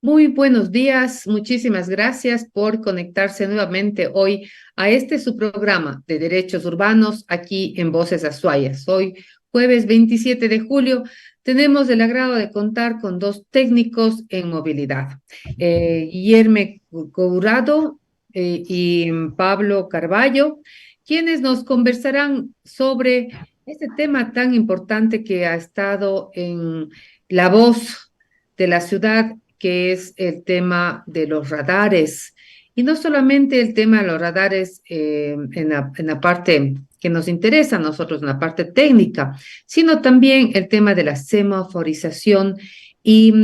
Muy buenos días, muchísimas gracias por conectarse nuevamente hoy a este su programa de Derechos Urbanos aquí en Voces Azuayas. Hoy, jueves 27 de julio, tenemos el agrado de contar con dos técnicos en movilidad, Guillermo Courado y Pablo Carballo, quienes nos conversarán sobre este tema tan importante que ha estado en la voz de la ciudad, que es el tema de los radares. Y no solamente el tema de los radares en la parte que nos interesa a nosotros, en la parte técnica, sino también el tema de la semaforización y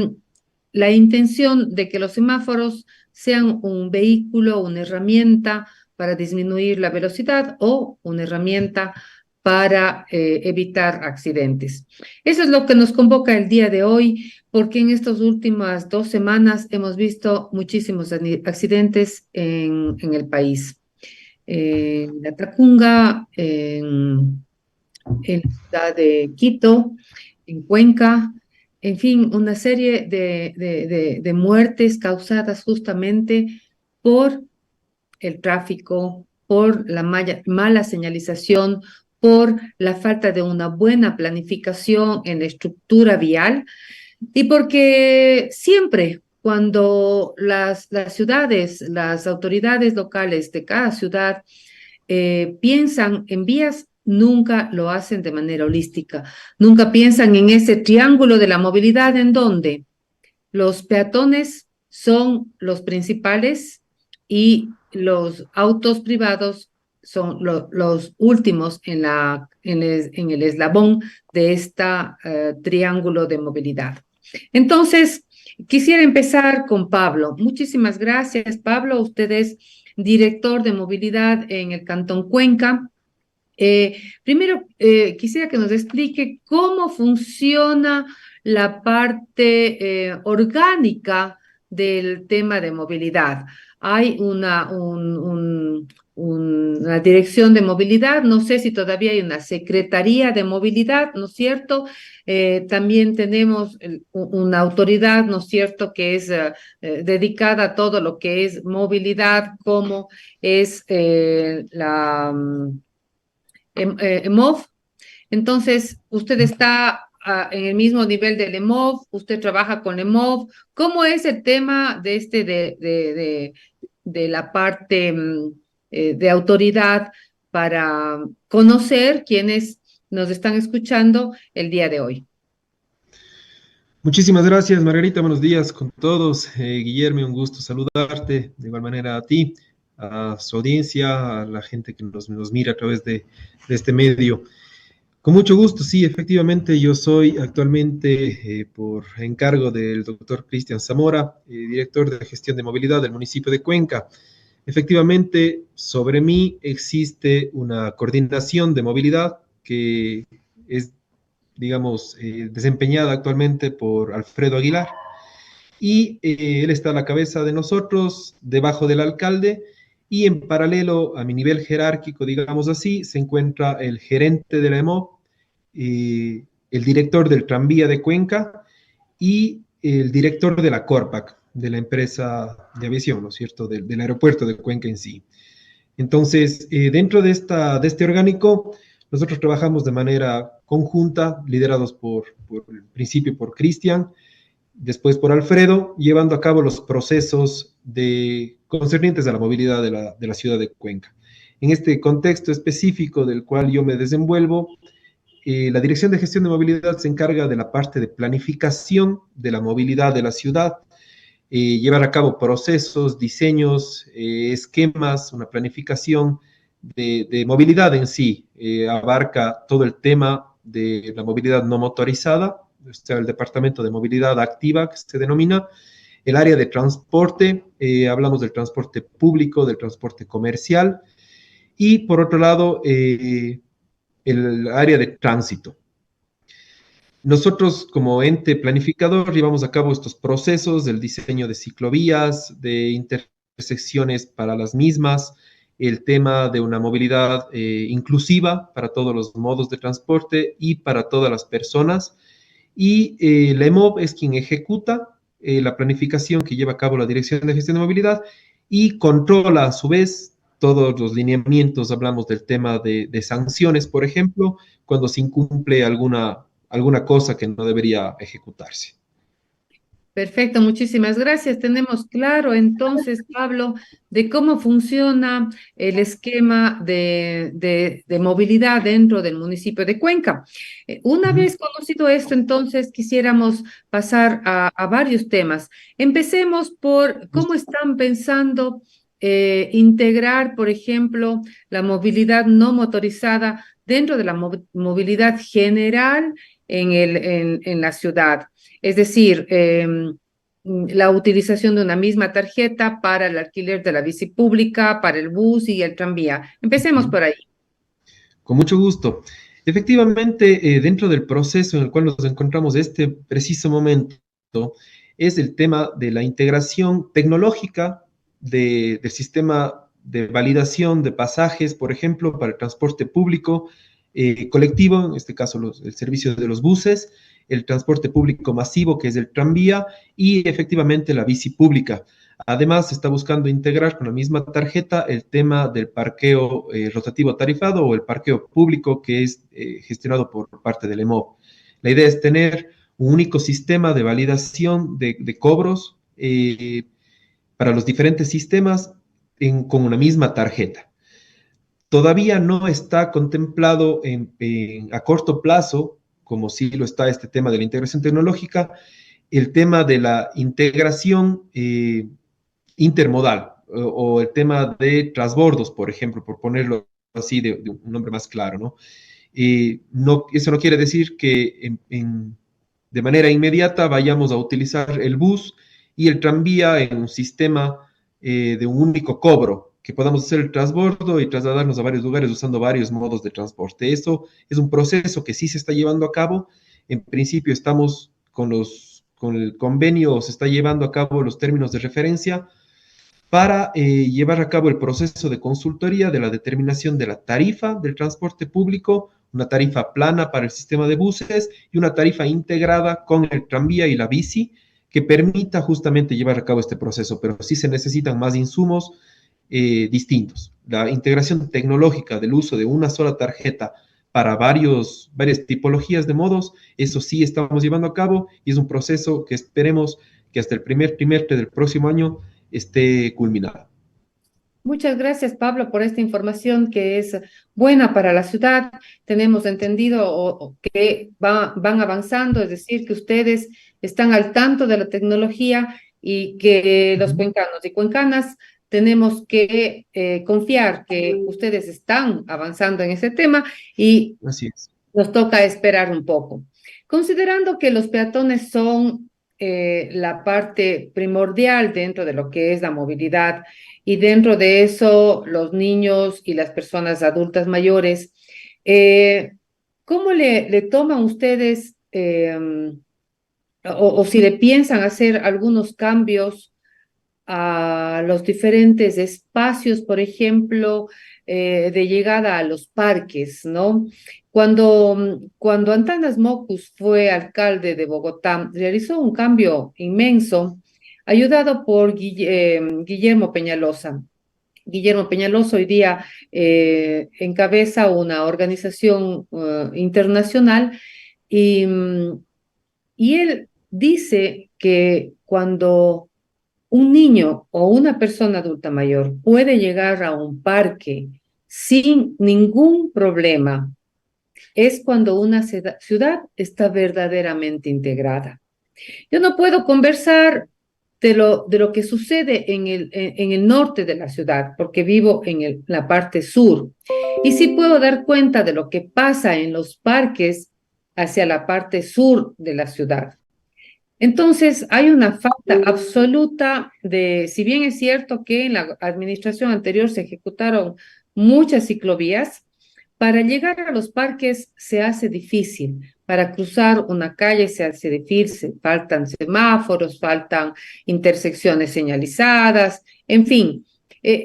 la intención de que los semáforos sean un vehículo, una herramienta para disminuir la velocidad o una herramienta para evitar accidentes. Eso es lo que nos convoca el día de hoy, porque en estas últimas 2 semanas hemos visto muchísimos accidentes en el país. En la Tacunga, en la ciudad de Quito, en Cuenca, en fin, una serie de muertes causadas justamente por el tráfico, por la mala señalización, por la falta de una buena planificación en la estructura vial y porque siempre cuando las ciudades, las autoridades locales de cada ciudad piensan en vías, nunca lo hacen de manera holística, nunca piensan en ese triángulo de la movilidad en donde los peatones son los principales y los autos privados son los últimos en el eslabón de esta triángulo de movilidad. Entonces, quisiera empezar con Pablo. Muchísimas gracias, Pablo. Usted es director de movilidad en el Cantón Cuenca. Primero, quisiera que nos explique cómo funciona la parte orgánica del tema de movilidad. Hay una dirección de movilidad, no sé si todavía hay una secretaría de movilidad, ¿no es cierto? También tenemos una autoridad, ¿no es cierto?, que es dedicada a todo lo que es movilidad, como es EMOV. Entonces, usted está en el mismo nivel del EMOV, usted trabaja con EMOV. ¿Cómo es el tema de la parte de autoridad para conocer quienes nos están escuchando el día de hoy? Muchísimas gracias, Margarita. Buenos días con todos. Guillermo, un gusto saludarte. De igual manera a ti, a su audiencia, a la gente que nos mira a través de este medio. Con mucho gusto, sí, efectivamente, yo soy actualmente, por encargo del doctor Cristian Zamora, director de gestión de movilidad del municipio de Cuenca. Efectivamente, sobre mí existe una coordinación de movilidad que es, digamos, desempeñada actualmente por Alfredo Aguilar, y él está a la cabeza de nosotros, debajo del alcalde, y en paralelo a mi nivel jerárquico, digamos así, se encuentra el gerente de la EMO, el director del tranvía de Cuenca y el director de la Corpac, de la empresa de aviación, ¿no es cierto?, del aeropuerto de Cuenca en sí. Entonces, dentro de este orgánico, nosotros trabajamos de manera conjunta, liderados por el principio por Cristian, después por Alfredo, llevando a cabo los procesos concernientes a la movilidad de la ciudad de Cuenca. En este contexto específico del cual yo me desenvuelvo, la Dirección de Gestión de Movilidad se encarga de la parte de planificación de la movilidad de la ciudad, llevar a cabo procesos, diseños, esquemas, una planificación de movilidad en sí. Abarca todo el tema de la movilidad no motorizada, o sea, el departamento de movilidad activa, que se denomina, el área de transporte, hablamos del transporte público, del transporte comercial, y por otro lado, el área de tránsito. Nosotros, como ente planificador, llevamos a cabo estos procesos del diseño de ciclovías, de intersecciones para las mismas, el tema de una movilidad inclusiva para todos los modos de transporte y para todas las personas. Y la EMOB es quien ejecuta la planificación que lleva a cabo la Dirección de Gestión de Movilidad y controla a su vez todos los lineamientos. Hablamos del tema de sanciones, por ejemplo, cuando se incumple alguna cosa que no debería ejecutarse. Perfecto, muchísimas gracias. Tenemos claro entonces, Pablo, de cómo funciona el esquema de movilidad dentro del municipio de Cuenca. Una Ujú. vez conocido esto, entonces quisiéramos pasar a varios temas. Empecemos por cómo están pensando integrar, por ejemplo, la movilidad no motorizada dentro de la movilidad general en la ciudad. Es decir, la utilización de una misma tarjeta para el alquiler de la bici pública, para el bus y el tranvía. Empecemos Ujú. por ahí. Con mucho gusto. Efectivamente, dentro del proceso en el cual nos encontramos este preciso momento, es el tema de la integración tecnológica del sistema de validación de pasajes, por ejemplo, para el transporte público colectivo, en este caso el servicio de los buses, el transporte público masivo, que es el tranvía, y efectivamente la bici pública. Además, se está buscando integrar con la misma tarjeta el tema del parqueo rotativo tarifado o el parqueo público que es gestionado por parte del EMOV. La idea es tener un único sistema de validación de cobros para los diferentes sistemas con una misma tarjeta. Todavía no está contemplado a corto plazo, como sí lo está este tema de la integración tecnológica, el tema de la integración intermodal o el tema de transbordos, por ejemplo, por ponerlo así de un nombre más claro, ¿no? No, eso no quiere decir que de manera inmediata vayamos a utilizar el bus y el tranvía en un sistema de un único cobro, que podamos hacer el transbordo y trasladarnos a varios lugares usando varios modos de transporte. Eso es un proceso que sí se está llevando a cabo. En principio estamos con el convenio, se está llevando a cabo los términos de referencia para llevar a cabo el proceso de consultoría de la determinación de la tarifa del transporte público, una tarifa plana para el sistema de buses y una tarifa integrada con el tranvía y la bici que permita justamente llevar a cabo este proceso, pero sí se necesitan más insumos distintos. La integración tecnológica del uso de una sola tarjeta para varias tipologías de modos, eso sí estamos llevando a cabo y es un proceso que esperemos que hasta el primer trimestre del próximo año esté culminada. Muchas gracias, Pablo, por esta información que es buena para la ciudad. Tenemos entendido que van avanzando, es decir, que ustedes están al tanto de la tecnología y que los Ujú. cuencanos y cuencanas tenemos que confiar que ustedes están avanzando en ese tema y Así es. nos toca esperar un poco. Considerando que los peatones son la parte primordial dentro de lo que es la movilidad y dentro de eso los niños y las personas adultas mayores, eh, ¿cómo le toman ustedes o si le piensan hacer algunos cambios a los diferentes espacios, por ejemplo, de llegada a los parques, ¿no? Cuando Antanas Mockus fue alcalde de Bogotá, realizó un cambio inmenso, ayudado por Guillermo Peñalosa. Guillermo Peñalosa hoy día encabeza una organización internacional y él dice que cuando un niño o una persona adulta mayor puede llegar a un parque sin ningún problema. Es cuando una ciudad está verdaderamente integrada. Yo no puedo conversar de lo que sucede en el norte de la ciudad, porque vivo en la parte sur. Y sí puedo dar cuenta de lo que pasa en los parques hacia la parte sur de la ciudad. Entonces, hay una falta absoluta de, si bien es cierto que en la administración anterior se ejecutaron muchas ciclovías, para llegar a los parques se hace difícil, para cruzar una calle se hace difícil, faltan semáforos, faltan intersecciones señalizadas, en fin.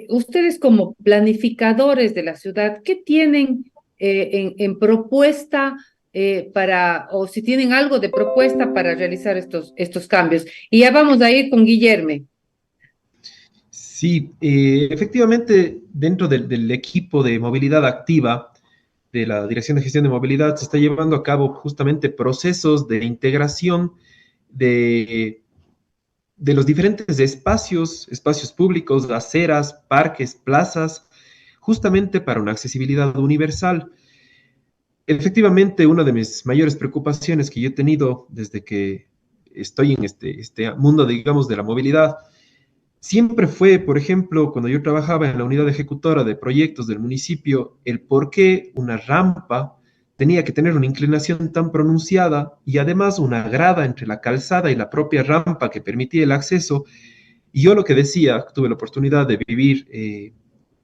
Ustedes como planificadores de la ciudad, ¿qué tienen en propuesta o si tienen algo de propuesta para realizar estos cambios. Y ya vamos a ir con Guillermo. Sí, efectivamente, dentro del equipo de movilidad activa de la Dirección de Gestión de Movilidad se está llevando a cabo justamente procesos de integración de, de los diferentes espacios, espacios públicos, aceras, parques, plazas, justamente para una accesibilidad universal. Efectivamente, una de mis mayores preocupaciones que yo he tenido desde que estoy en este mundo, digamos, de la movilidad, siempre fue, por ejemplo, cuando yo trabajaba en la unidad ejecutora de proyectos del municipio, el por qué una rampa tenía que tener una inclinación tan pronunciada y además una grada entre la calzada y la propia rampa que permitía el acceso. Y yo lo que decía, tuve la oportunidad de vivir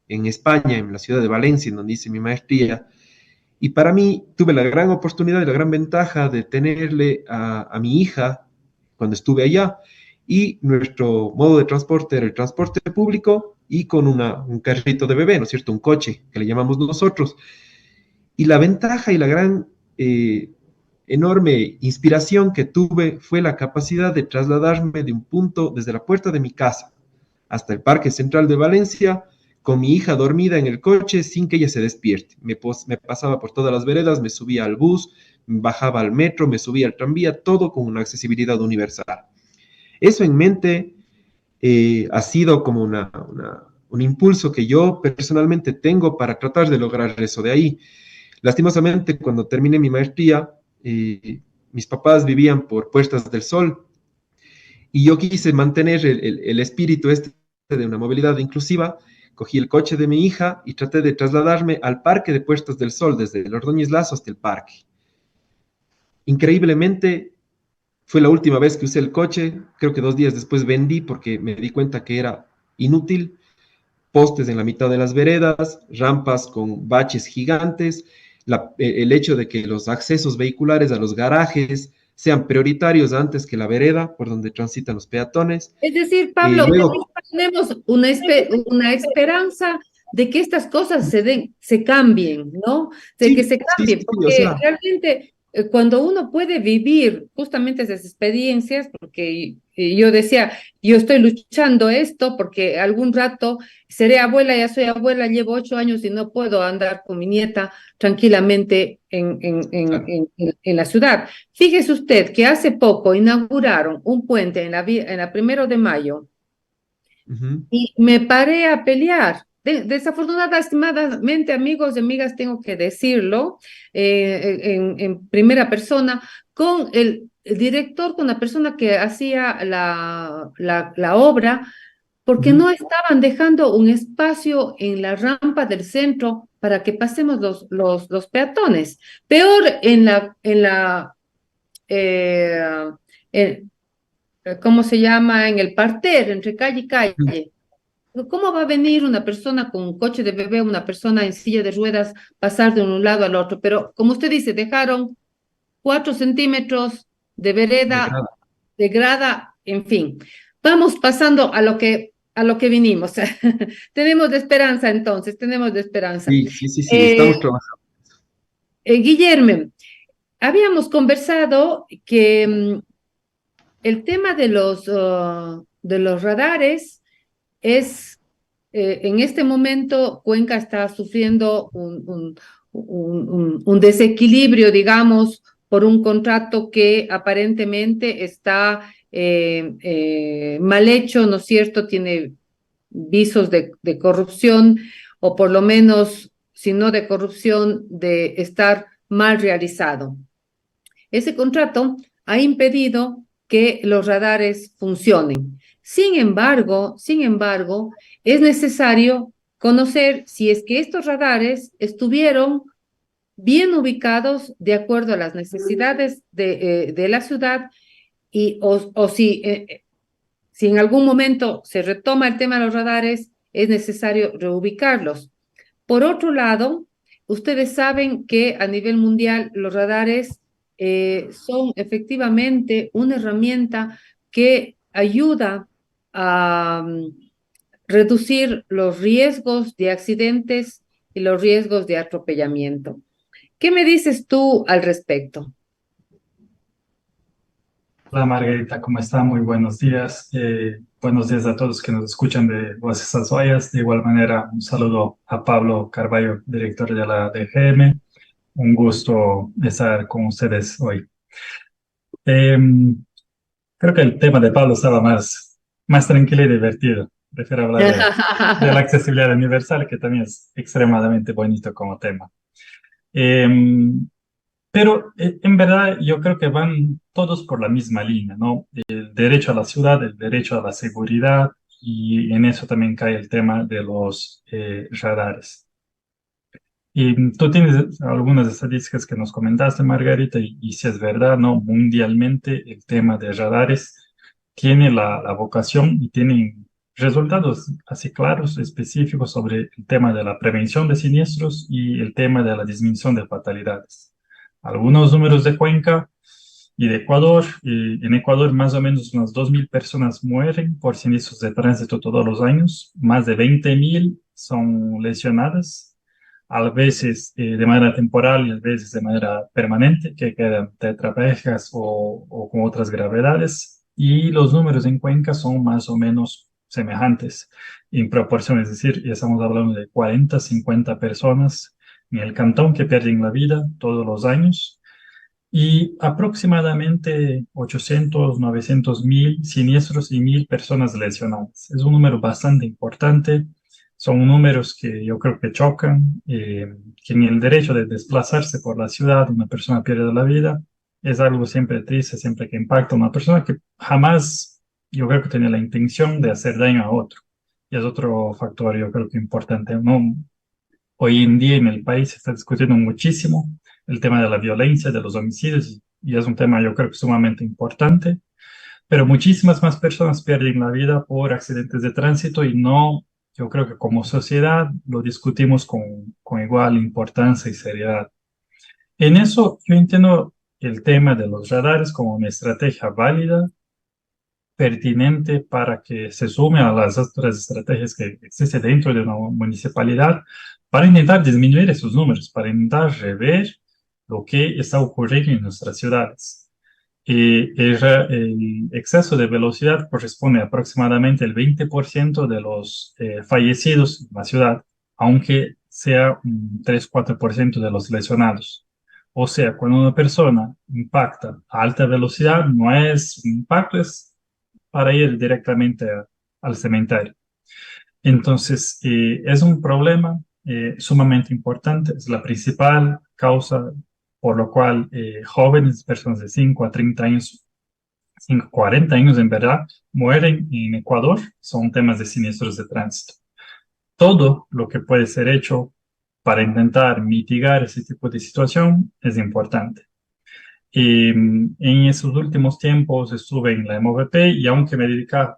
en España, en la ciudad de Valencia, en donde hice mi maestría, y para mí tuve la gran oportunidad y la gran ventaja de tenerle a mi hija cuando estuve allá. Y nuestro modo de transporte era el transporte público y con un carrito de bebé, ¿no es cierto? Un coche, que le llamamos nosotros. Y la ventaja y la gran enorme inspiración que tuve fue la capacidad de trasladarme de un punto desde la puerta de mi casa hasta el Parque Central de Valencia con mi hija dormida en el coche sin que ella se despierte. Me pasaba por todas las veredas, me subía al bus, bajaba al metro, me subía al tranvía, todo con una accesibilidad universal. Eso en mente ha sido como un impulso que yo personalmente tengo para tratar de lograr eso de ahí. Lastimosamente, cuando terminé mi maestría, mis papás vivían por Puestas del Sol y yo quise mantener el espíritu este de una movilidad inclusiva. Cogí el coche de mi hija y traté de trasladarme al parque de Puestas del Sol, desde el Ordóñez Lazo hasta el parque. Increíblemente, fue la última vez que usé el coche. Creo que 2 días después vendí porque me di cuenta que era inútil. Postes en la mitad de las veredas, rampas con baches gigantes, el hecho de que los accesos vehiculares a los garajes sean prioritarios antes que la vereda por donde transitan los peatones. Es decir, Pablo, Luego, tenemos una esperanza de que estas cosas se cambien, ¿no? De que sí, se sí, sí, cambien, sí, o porque sea, realmente cuando uno puede vivir justamente esas experiencias, porque yo decía, yo estoy luchando esto porque algún rato seré abuela, ya soy abuela, llevo 8 años y no puedo andar con mi nieta tranquilamente claro. en la ciudad. Fíjese usted que hace poco inauguraron un puente en la 1 de Mayo Ujú. y me paré a pelear. Desafortunadamente, amigos y amigas, tengo que decirlo en primera persona, con el director, con la persona que hacía la obra, porque Ujú. no estaban dejando un espacio en la rampa del centro para que pasemos los peatones. Peor eh, en- ¿cómo se llama? En el parter, entre calle y Ujú. calle. ¿Cómo va a venir una persona con un coche de bebé, una persona en silla de ruedas, pasar de un lado al otro? Pero como usted dice, dejaron 4 centímetros de De vereda, grado. de grada, en fin. Vamos pasando a lo que vinimos. Tenemos de esperanza entonces, tenemos de esperanza. Sí, sí, sí, sí, Eh, estamos trabajando. Guillermo, habíamos conversado que el tema de los radares es, en este momento, Cuenca está sufriendo un desequilibrio, digamos, por un contrato que aparentemente está mal hecho, ¿no es cierto? Tiene visos de corrupción, o por lo menos, si no de corrupción, de estar mal realizado. Ese contrato ha impedido que los radares funcionen. Sin embargo, es necesario conocer si es que estos radares estuvieron bien ubicados de acuerdo a las necesidades de la ciudad o si en algún momento se retoma el tema de los radares, es necesario reubicarlos. Por otro lado, ustedes saben que a nivel mundial los radares son efectivamente una herramienta que ayuda a reducir los riesgos de accidentes y los riesgos de atropellamiento. ¿Qué me dices tú al respecto? Hola Margarita, ¿cómo está? Muy buenos días. Buenos días a todos que nos escuchan de Voces Azuayas. De igual manera, un saludo a Pablo Carballo, director de la DGM. Un gusto estar con ustedes hoy. Eh, Creo que el tema de Pablo estaba más tranquilo y divertido. Prefiero hablar de la accesibilidad universal, que también es extremadamente bonito como tema. Eh, Pero en verdad yo creo que van todos por la misma línea, ¿no? El derecho a la ciudad, el derecho a la seguridad y en eso también cae el tema de los radares. Y tú tienes algunas estadísticas que nos comentaste, Margarita, y si es verdad, ¿no? Mundialmente el tema de radares tiene la vocación y tiene resultados así claros, específicos sobre el tema de la prevención de siniestros y el tema de la disminución de fatalidades. Algunos números de Cuenca y de Ecuador. En Ecuador más o menos unas 2.000 personas mueren por siniestros de tránsito todos los años, más de 20.000 son lesionadas a veces de manera temporal y a veces de manera permanente, que quedan tetrapléjicas o con otras gravedades. Y los números en Cuenca son más o menos semejantes en proporción, es decir, ya estamos hablando de 40, 50 personas en el cantón que pierden la vida todos los años y aproximadamente 800, 900.000 siniestros y 1.000 personas lesionadas. Es un número bastante importante. Son números que yo creo que chocan, que en el derecho de desplazarse por la ciudad una persona pierde la vida. Es algo siempre triste, siempre que impacta a una persona que jamás, yo creo que tenía la intención de hacer daño a otro. Y es otro factor, yo creo que importante, ¿no? Hoy en día en el país se está discutiendo muchísimo el tema de la violencia, de los homicidios, y es un tema yo creo que sumamente importante, pero muchísimas más personas pierden la vida por accidentes de tránsito y no, yo creo que como sociedad lo discutimos con igual importancia y seriedad. En eso yo entiendo el tema de los radares como una estrategia válida, pertinente para que se sume a las otras estrategias que existen dentro de una municipalidad para intentar disminuir esos números, para intentar rever lo que está ocurriendo en nuestras ciudades. El exceso de velocidad corresponde a aproximadamente el 20% de los fallecidos en la ciudad, aunque sea un 3-4% de los lesionados. O sea, cuando una persona impacta a alta velocidad, no es un impacto, es para ir directamente al cementerio. Entonces, es un problema sumamente importante, es la principal causa por lo cual jóvenes, personas de 5 a 30 años, 5 a 40 años en verdad, mueren en Ecuador, son temas de siniestros de tránsito. Todo lo que puede ser hecho para intentar mitigar ese tipo de situación es importante. En esos últimos tiempos estuve en la MVP y aunque me dedicaba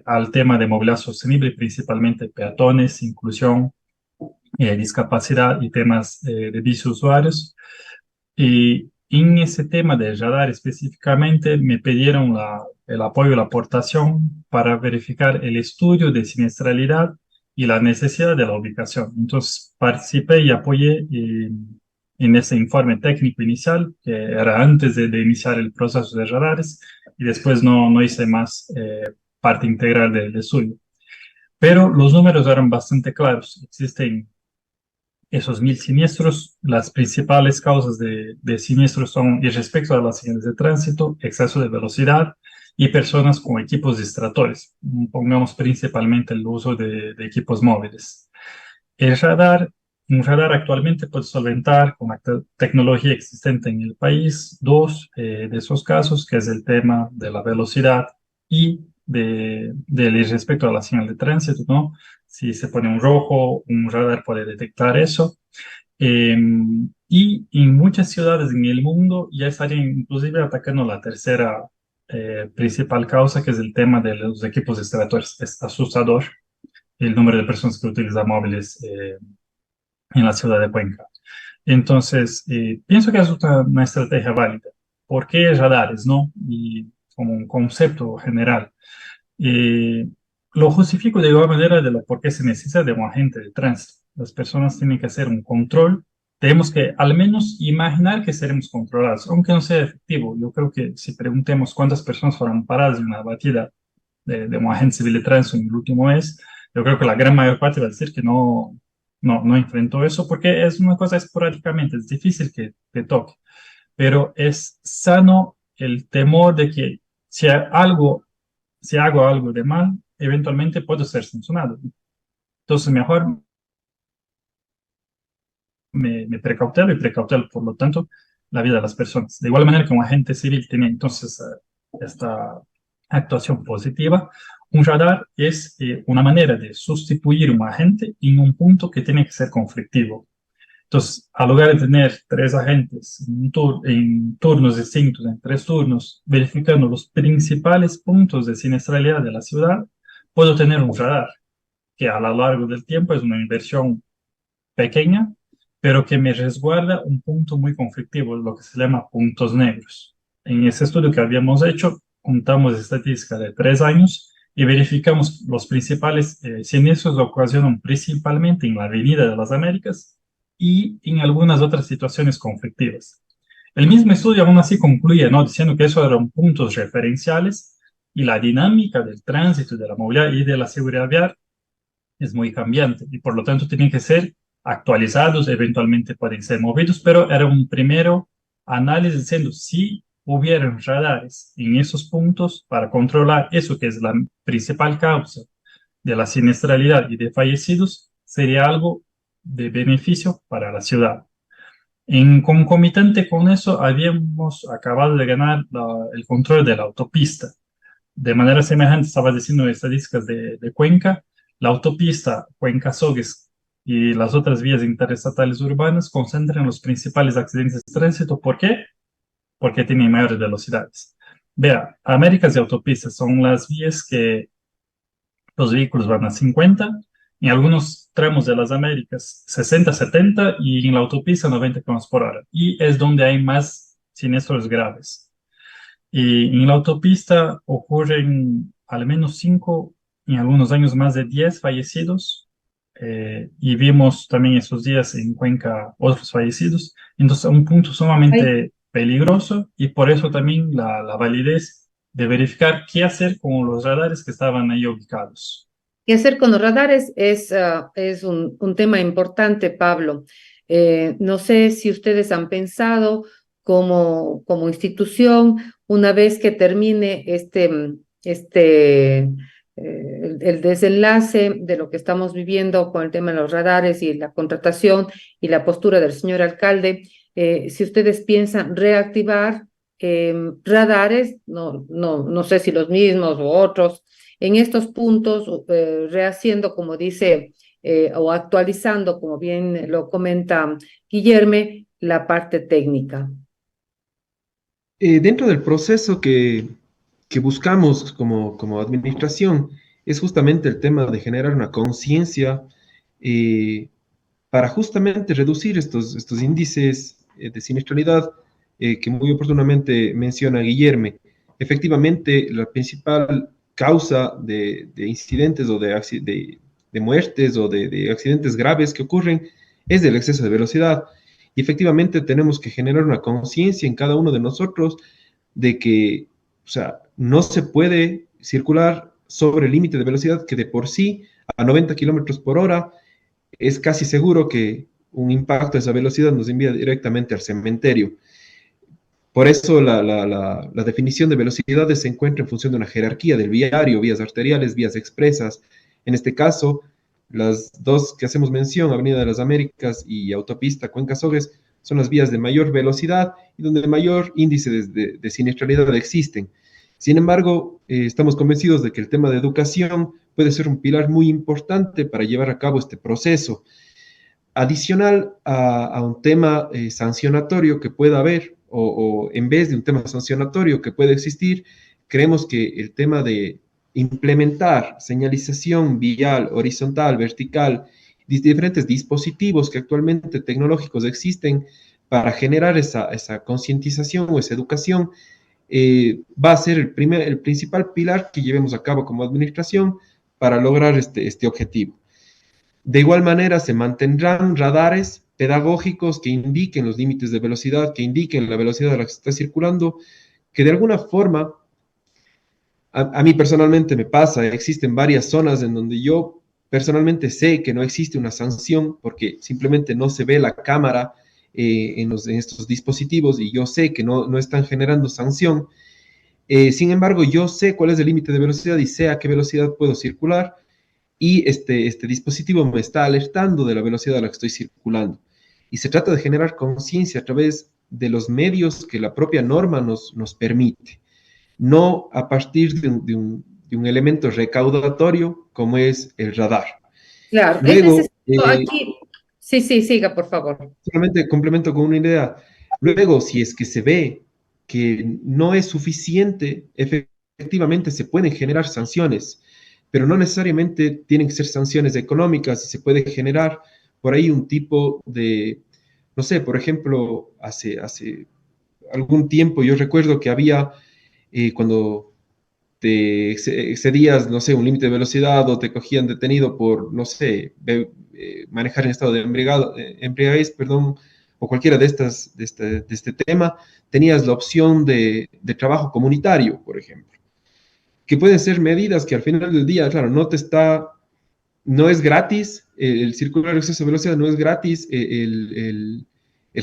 al tema de movilidad sostenible, principalmente peatones, inclusión, discapacidad y temas de biciusuarios, y en ese tema de radar específicamente me pidieron el apoyo, la aportación para verificar el estudio de siniestralidad y la necesidad de la ubicación. Entonces participé y apoyé en ese informe técnico inicial, que era antes de iniciar el proceso de radares, y después no hice más parte integral del estudio. Pero los números eran bastante claros. Existen esos 1.000 siniestros. Las principales causas de siniestros son, y respecto a las señales de tránsito, exceso de velocidad y personas con equipos distractores. Pongamos principalmente el uso de equipos móviles. El radar, un radar actualmente puede solventar con la tecnología existente en el país dos de esos casos, que es el tema de la velocidad y del respecto a la señal de tránsito, ¿no? Si se pone un rojo, un radar puede detectar eso. Eh, y en muchas ciudades en el mundo ya estarían inclusive atacando la tercera principal causa, que es el tema de los equipos distractores. Es asustador el número de personas que utilizan móviles en la ciudad de Cuenca. Entonces, pienso que es una estrategia válida. ¿Por qué radares, no? Y como un concepto general. Eh, lo justifico de igual manera de lo por qué se necesita de un agente de tránsito. Las personas tienen que hacer un control tenemos que al menos imaginar que seremos controlados, aunque no sea efectivo. Yo creo que si preguntemos cuántas personas fueron paradas en una batida de un agente civil de tránsito en el último mes, yo creo que la gran mayor parte va a decir que no enfrentó eso porque es una cosa esporádicamente, es difícil que te toque, pero es sano el temor de que si si hago algo de mal, eventualmente puedo ser sancionado. Entonces, mejor me precautelo y precautelo, por lo tanto, la vida de las personas. De igual manera que un agente civil tiene entonces esta actuación positiva, un radar es una manera de sustituir un agente en un punto que tiene que ser conflictivo. Entonces, al lugar de tener tres agentes en turnos distintos, en tres turnos, verificando los principales puntos de siniestralidad de la ciudad, puedo tener un radar que a lo largo del tiempo es una inversión pequeña, pero que me resguarda un punto muy conflictivo, lo que se llama puntos negros. En ese estudio que habíamos hecho, juntamos estadística de 3 años y verificamos los principales siniestros que ocasionan principalmente en la Avenida de las Américas y en algunas otras situaciones conflictivas. El mismo estudio aún así concluye, ¿no?, diciendo que esos eran puntos referenciales y la dinámica del tránsito, de la movilidad y de la seguridad vial es muy cambiante y por lo tanto tienen que ser actualizados, eventualmente pueden ser movidos, pero era un primero análisis diciendo si hubieran radares en esos puntos para controlar eso que es la principal causa de la siniestralidad y de fallecidos, sería algo de beneficio para la ciudad. En concomitante con eso, habíamos acabado de ganar el control de la autopista. De manera semejante, estaba diciendo estadísticas de Cuenca, la autopista Cuenca-Sogues y las otras vías interestatales urbanas concentran los principales accidentes de tránsito. ¿Por qué? Porque tienen mayores velocidades. Vea, Américas y autopistas son las vías que los vehículos van a 50, en algunos tramos de las Américas 60, 70 y en la autopista 90 km por hora. Y es donde hay más siniestros graves. Y en la autopista ocurren al menos 5, en algunos años más de 10 fallecidos. Y vimos también esos días en Cuenca otros fallecidos. Entonces, un punto Ay, sumamente peligroso y por eso también la validez de verificar qué hacer con los radares que estaban ahí ubicados. ¿qué hacer con los radares? Es un tema importante, Pablo. No sé si ustedes han pensado como institución, una vez que termine el desenlace de lo que estamos viviendo con el tema de los radares y la contratación y la postura del señor alcalde, si ustedes piensan reactivar radares, no sé si los mismos u otros en estos puntos, rehaciendo, como dice, o actualizando, como bien lo comenta Guillerme, la parte técnica. Dentro del proceso que buscamos como administración es justamente el tema de generar una conciencia eh, para justamente reducir estos índices de siniestralidad que muy oportunamente menciona Guillerme. Efectivamente, la principal causa de incidentes o de muertes o de accidentes graves que ocurren es del exceso de velocidad. Y efectivamente tenemos que generar una conciencia en cada uno de nosotros de que, o sea, no se puede circular sobre el límite de velocidad que de por sí a 90 kilómetros por hora es casi seguro que un impacto de esa velocidad nos envía directamente al cementerio. Por eso la definición de velocidades se encuentra en función de una jerarquía del viario, vías arteriales, vías expresas. En este caso, las dos que hacemos mención, Avenida de las Américas y Autopista Cuenca-Sogues, son las vías de mayor velocidad y donde mayor índice de siniestralidad existen. Sin embargo, estamos convencidos de que el tema de educación puede ser un pilar muy importante para llevar a cabo este proceso. Adicional a un tema sancionatorio que pueda haber, o en vez de un tema sancionatorio que puede existir, creemos que el tema de implementar señalización vial, horizontal, vertical, diferentes dispositivos que actualmente tecnológicos existen para generar esa concientización o esa educación, va a ser el principal pilar que llevemos a cabo como administración para lograr este objetivo. De igual manera, se mantendrán radares pedagógicos que indiquen los límites de velocidad, que indiquen la velocidad a la que se está circulando, que de alguna forma, a mí personalmente me pasa, existen varias zonas en donde yo personalmente sé que no existe una sanción porque simplemente no se ve la cámara en estos dispositivos y yo sé que no están generando sanción. Sin embargo, yo sé cuál es el límite de velocidad y sé a qué velocidad puedo circular y este dispositivo me está alertando de la velocidad a la que estoy circulando. Y se trata de generar conciencia a través de los medios que la propia norma nos permite, no a partir de un elemento recaudatorio como es el radar. Claro, es Luego, necesario aquí. Sí, sí, siga, por favor. solamente complemento con una idea. Luego, si es que se ve que no es suficiente, efectivamente se pueden generar sanciones, pero no necesariamente tienen que ser sanciones económicas, y se puede generar por ahí un tipo de, no sé, por ejemplo, hace algún tiempo yo recuerdo que había, cuando te excedías, no sé, un límite de velocidad o te cogían detenido por, no sé, manejar en estado de embriaguez, perdón, o cualquiera de este tema, tenías la opción de trabajo comunitario, por ejemplo, que pueden ser medidas que al final del día, claro, no es gratis, el circular exceso de velocidad no es gratis, el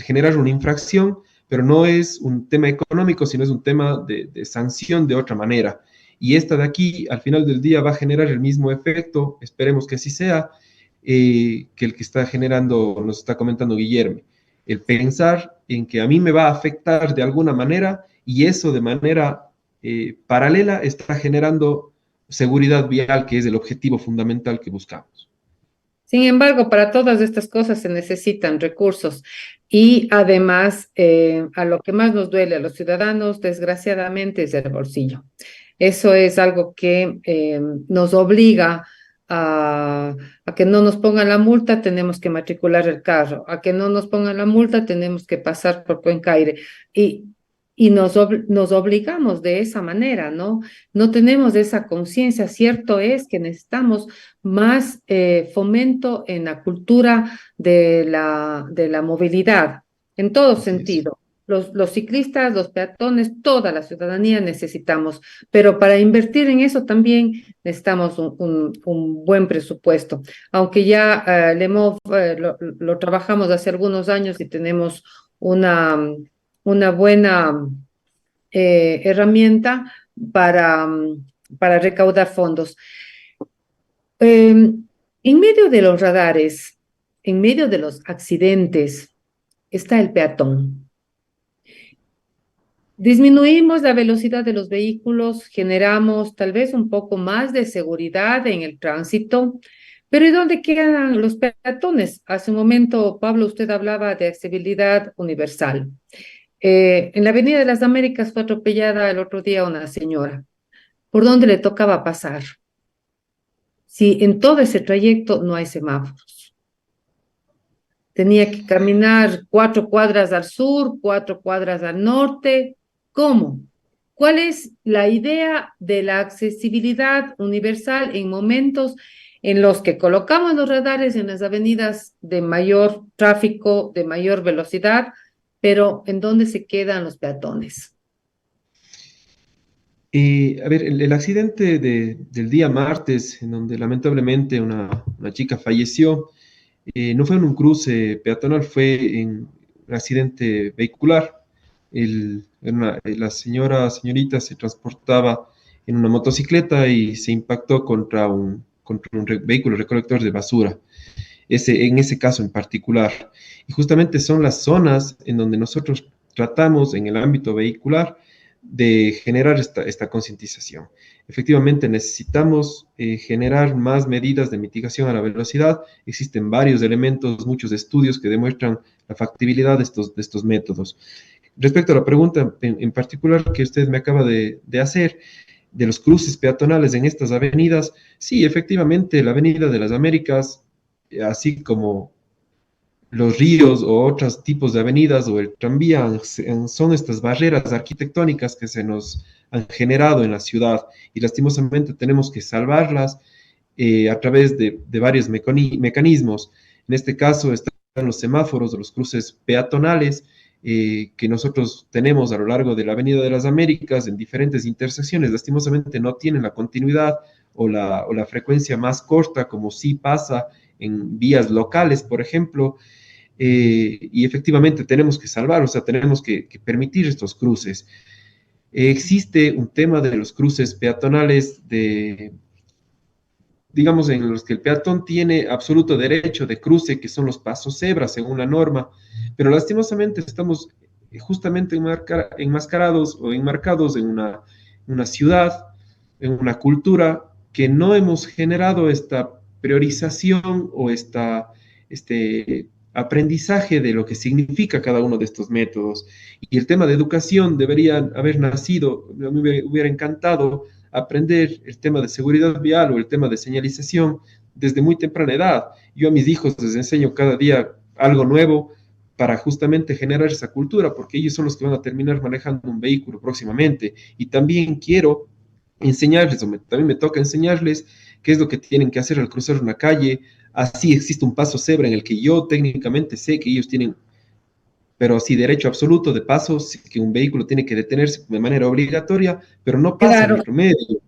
generar una infracción, pero no es un tema económico, sino es un tema de sanción de otra manera. Y esta de aquí, al final del día, va a generar el mismo efecto, esperemos que así sea, que el que está generando, nos está comentando Guillermo. El pensar en que a mí me va a afectar de alguna manera y eso de manera paralela está generando seguridad vial, que es el objetivo fundamental que buscamos. Sin embargo, para todas estas cosas se necesitan recursos y además a lo que más nos duele a los ciudadanos, desgraciadamente, es el bolsillo. Eso es algo que nos obliga a, a que no nos pongan la multa, tenemos que matricular el carro, a que no nos pongan la multa, tenemos que pasar por Cuencaire y, y nos obligamos de esa manera, ¿no? No tenemos esa conciencia. Cierto es que necesitamos más fomento en la cultura de la movilidad, en todo Así es. sentido. Los ciclistas, los peatones, toda la ciudadanía necesitamos, pero para invertir en eso también necesitamos un buen presupuesto. Aunque ya lo trabajamos hace algunos años y tenemos una buena herramienta para recaudar fondos. En medio de los radares, en medio de los accidentes, está el peatón. Disminuimos la velocidad de los vehículos, generamos tal vez un poco más de seguridad en el tránsito, pero ¿y dónde quedan los peatones? Hace un momento, Pablo, usted hablaba de accesibilidad universal. En la Avenida de las Américas fue atropellada el otro día una señora. ¿Por dónde le tocaba pasar? Si en todo ese trayecto no hay semáforos. Tenía que caminar 4 cuadras al sur, 4 cuadras al norte. ¿Cómo? ¿Cuál es la idea de la accesibilidad universal en momentos en los que colocamos los radares en las avenidas de mayor tráfico, de mayor velocidad, pero en dónde se quedan los peatones? A ver, el accidente del día martes, en donde lamentablemente una chica falleció, no fue en un cruce peatonal, fue en un accidente vehicular. La señorita se transportaba en una motocicleta y se impactó contra un vehículo recolector de basura, en ese caso en particular. Y justamente son las zonas en donde nosotros tratamos en el ámbito vehicular de generar esta concientización. Efectivamente, necesitamos generar más medidas de mitigación a la velocidad. Existen varios elementos, muchos estudios que demuestran la factibilidad de estos métodos. Respecto a la pregunta en particular que usted me acaba de hacer, de los cruces peatonales en estas avenidas, sí, efectivamente, la Avenida de las Américas, así como los ríos o otros tipos de avenidas o el tranvía son estas barreras arquitectónicas que se nos han generado en la ciudad y lastimosamente tenemos que salvarlas a través de varios mecanismos. En este caso están los semáforos de los cruces peatonales que nosotros tenemos a lo largo de la Avenida de las Américas en diferentes intersecciones. Lastimosamente no tienen la continuidad o la frecuencia más corta como sí pasa en vías locales, por ejemplo, y efectivamente tenemos que salvar, o sea, tenemos que permitir estos cruces. Existe un tema de los cruces peatonales digamos, en los que el peatón tiene absoluto derecho de cruce, que son los pasos cebra, según la norma, pero lastimosamente estamos justamente enmascarados o enmarcados en una ciudad, en una cultura que no hemos generado esta priorización o este aprendizaje de lo que significa cada uno de estos métodos. Y el tema de educación debería haber nacido, me hubiera encantado aprender el tema de seguridad vial o el tema de señalización desde muy temprana edad. Yo a mis hijos les enseño cada día algo nuevo para justamente generar esa cultura, porque ellos son los que van a terminar manejando un vehículo próximamente. Y también quiero enseñarles, también me toca enseñarles qué es lo que tienen que hacer al cruzar una calle. Así existe un paso cebra en el que yo técnicamente sé que ellos tienen, pero sí derecho absoluto de paso, que un vehículo tiene que detenerse de manera obligatoria, pero no pasa en Claro, nuestro medio.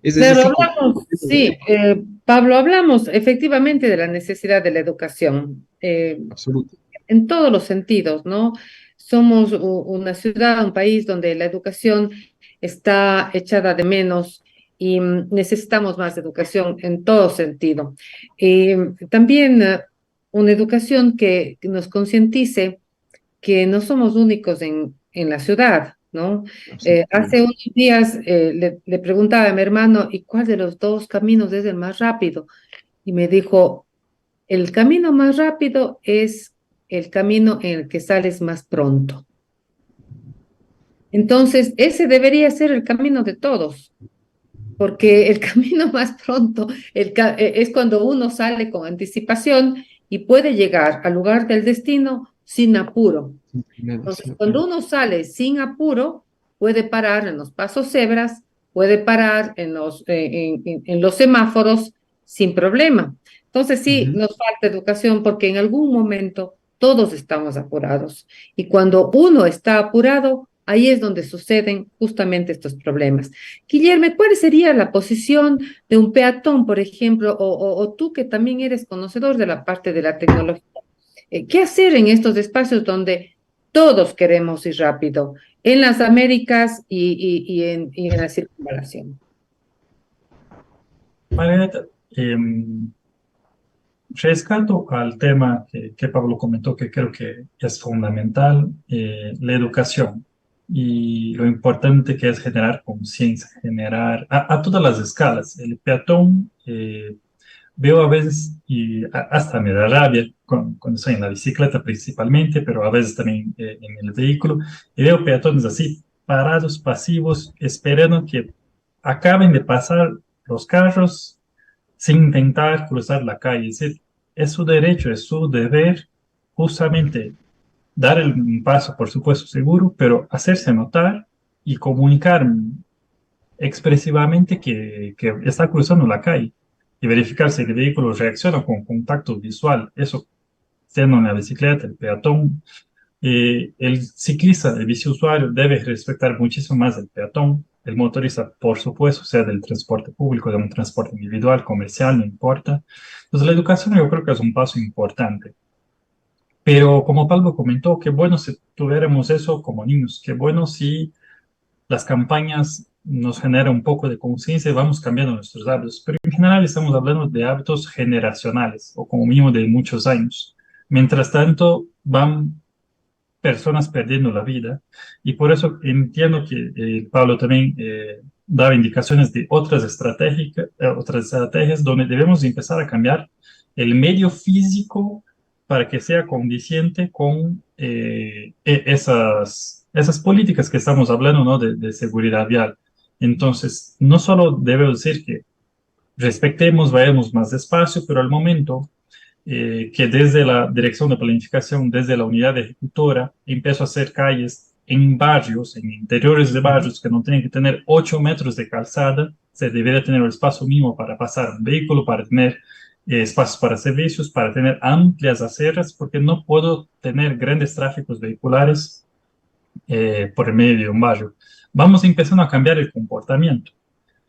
Es claro, decir, hablamos, sí, Pablo, hablamos efectivamente de la necesidad de la educación. absoluto. En todos los sentidos, ¿no? Somos una ciudad, un país donde la educación está echada de menos y necesitamos más educación en todo sentido. También una educación que nos concientice que no somos únicos en la ciudad, ¿no? Hace Absolutamente. unos días le preguntaba a mi hermano, ¿y cuál de los dos caminos es el más rápido? Y me dijo, el camino más rápido es el camino en el que sales más pronto. Entonces, ese debería ser el camino de todos, porque el camino más pronto es cuando uno sale con anticipación y puede llegar al lugar del destino sin apuro. Sin problemas, Entonces, sí. cuando uno sale sin apuro, puede parar en los pasos cebras, puede parar en los semáforos sin problema. Entonces, sí, Ujú. nos falta educación porque en algún momento todos estamos apurados. Y cuando uno está apurado, ahí es donde suceden justamente estos problemas. Guillermo, ¿cuál sería la posición de un peatón, por ejemplo, o tú que también eres conocedor de la parte de la tecnología? ¿Qué hacer en estos espacios donde todos queremos ir rápido? En las Américas y en la circunvalación. Marianeta, rescato al tema que Pablo comentó, que creo que es fundamental, la educación y lo importante que es generar conciencia, generar a todas las escalas. El peatón, veo a veces, y hasta me da rabia cuando estoy en la bicicleta principalmente, pero a veces también en el vehículo, y veo peatones así, parados, pasivos, esperando que acaben de pasar los carros sin intentar cruzar la calle. Es decir, es su derecho, es su deber justamente dar el paso, por supuesto, seguro, pero hacerse notar y comunicar expresivamente que está cruzando la calle y verificar si el vehículo reacciona con contacto visual. Eso, siendo una bicicleta, el peatón, el ciclista, el biciusuario, debe respetar muchísimo más el peatón. El motorista, por supuesto, sea del transporte público, de un transporte individual, comercial, no importa. Entonces, la educación yo creo que es un paso importante. Pero como Pablo comentó, qué bueno si tuviéramos eso como niños, qué bueno si las campañas nos generan un poco de conciencia y vamos cambiando nuestros hábitos, pero en general estamos hablando de hábitos generacionales o como mínimo de muchos años. Mientras tanto, van personas perdiendo la vida y por eso entiendo que Pablo también daba indicaciones de otras estrategias donde debemos empezar a cambiar el medio físico para que sea condiciente con esas políticas que estamos hablando, ¿no? De seguridad vial. Entonces, no solo debo decir que respetemos, vayamos más despacio, pero al momento que desde la dirección de planificación, desde la unidad ejecutora, empiezo a hacer calles en barrios, en interiores de barrios que no tienen que tener 8 metros de calzada, se debería tener el espacio mínimo para pasar un vehículo, para tener espacios para servicios, para tener amplias aceras, porque no puedo tener grandes tráficos vehiculares por el medio de un barrio. Vamos empezando a cambiar el comportamiento.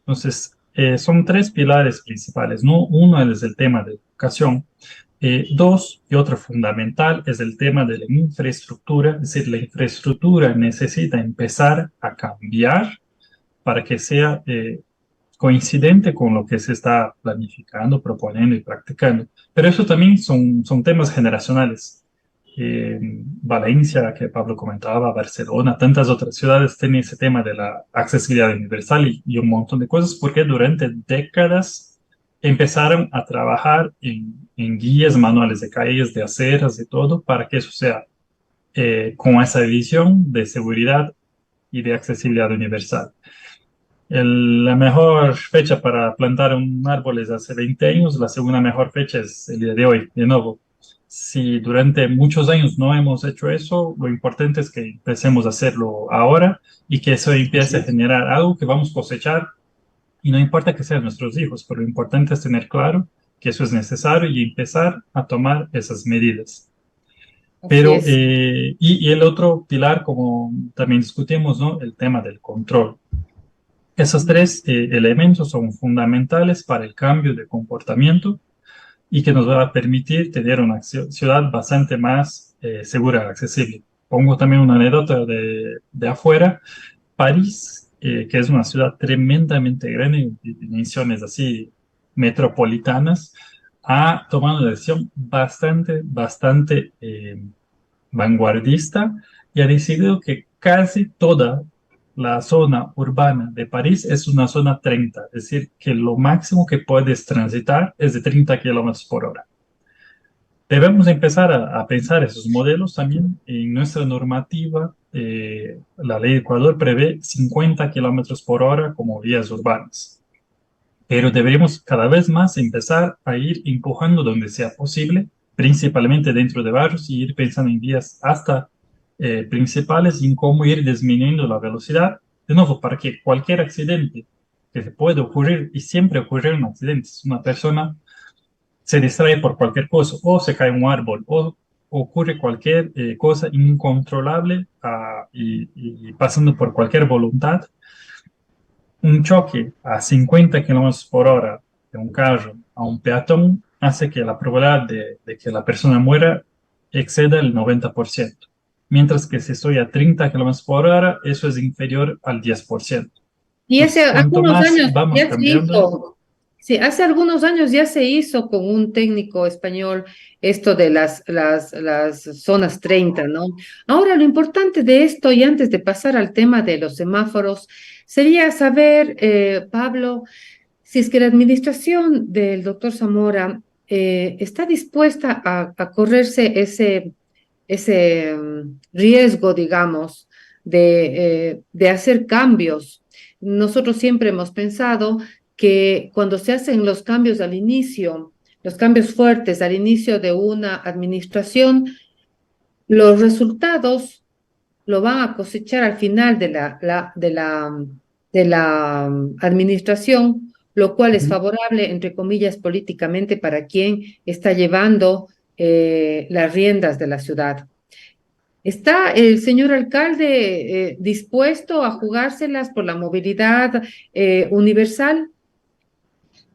Entonces, son tres pilares principales, ¿no? Uno es el tema de educación. Dos, y otro fundamental, es el tema de la infraestructura. Es decir, la infraestructura necesita empezar a cambiar para que sea coincidente con lo que se está planificando, proponiendo y practicando. Pero eso también son temas generacionales. Valencia, que Pablo comentaba, Barcelona, tantas otras ciudades tienen ese tema de la accesibilidad universal y un montón de cosas porque durante décadas empezaron a trabajar en guías, manuales de calles, de aceras, de todo, para que eso sea con esa visión de seguridad y de accesibilidad universal. La mejor fecha para plantar un árbol es hace 20 años, la segunda mejor fecha es el día de hoy, de nuevo. Si durante muchos años no hemos hecho eso, lo importante es que empecemos a hacerlo ahora y que eso empiece a generar algo que vamos a cosechar. Y no importa que sean nuestros hijos, pero lo importante es tener claro que eso es necesario y empezar a tomar esas medidas. Así Pero, es. y el otro pilar, como también discutimos, ¿no? El tema del control. Esos tres elementos son fundamentales para el cambio de comportamiento y que nos va a permitir tener una ciudad bastante más segura y accesible. Pongo también una anécdota de afuera. París, que es una ciudad tremendamente grande, de dimensiones así metropolitanas, ha tomado una decisión bastante vanguardista y ha decidido que casi toda la zona urbana de París es una zona 30, es decir, que lo máximo que puedes transitar es de 30 kilómetros por hora. Debemos empezar a pensar esos modelos también en nuestra normativa. La ley de Ecuador prevé 50 kilómetros por hora como vías urbanas, pero deberíamos cada vez más empezar a ir empujando donde sea posible, principalmente dentro de barrios, y ir pensando en vías hasta principales y en cómo ir disminuyendo la velocidad, de nuevo, para que cualquier accidente que se puede ocurrir, y siempre ocurre un accidente, si una persona se distrae por cualquier cosa, o se cae un árbol, o ocurre cualquier cosa incontrolable y pasando por cualquier voluntad, un choque a 50 kilómetros por hora de un carro a un peatón hace que la probabilidad de que la persona muera exceda el 90%, mientras que si estoy a 30 kilómetros por hora, eso es inferior al 10%. Y hace Entonces, cuanto algunos más años vamos ya se cambiando, hizo, sí, hace algunos años ya se hizo con un técnico español esto de las zonas 30, ¿no? Ahora lo importante de esto, y antes de pasar al tema de los semáforos, sería saber, Pablo, si es que la administración del doctor Zamora está dispuesta a correrse ese riesgo, digamos, de hacer cambios. Nosotros siempre hemos pensado que cuando se hacen los cambios al inicio, los cambios fuertes al inicio de una administración, los resultados lo van a cosechar al final de la administración, lo cual es favorable, entre comillas, políticamente para quien está llevando las riendas de la ciudad. ¿Está el señor alcalde dispuesto a jugárselas por la movilidad universal?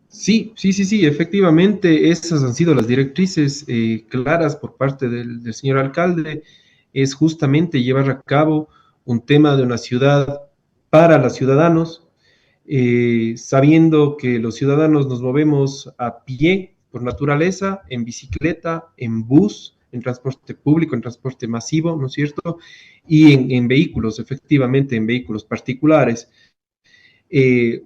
Sí, efectivamente, esas han sido las directrices claras por parte del señor alcalde, es justamente llevar a cabo un tema de una ciudad para los ciudadanos, sabiendo que los ciudadanos nos movemos a pie por naturaleza, en bicicleta, en bus, en transporte público, en transporte masivo, ¿no es cierto? Y en vehículos, efectivamente, en vehículos particulares.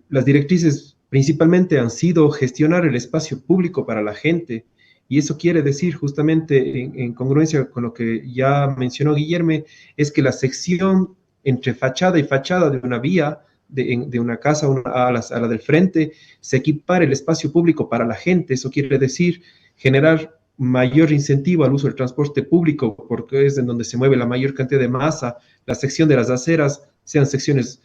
Las directrices principalmente han sido gestionar el espacio público para la gente, y eso quiere decir justamente en congruencia con lo que ya mencionó Guillermo, es que la sección entre fachada y fachada de una vía, de una casa a la del frente, se equipare el espacio público para la gente. Eso quiere decir generar mayor incentivo al uso del transporte público, porque es en donde se mueve la mayor cantidad de masa. La sección de las aceras sean secciones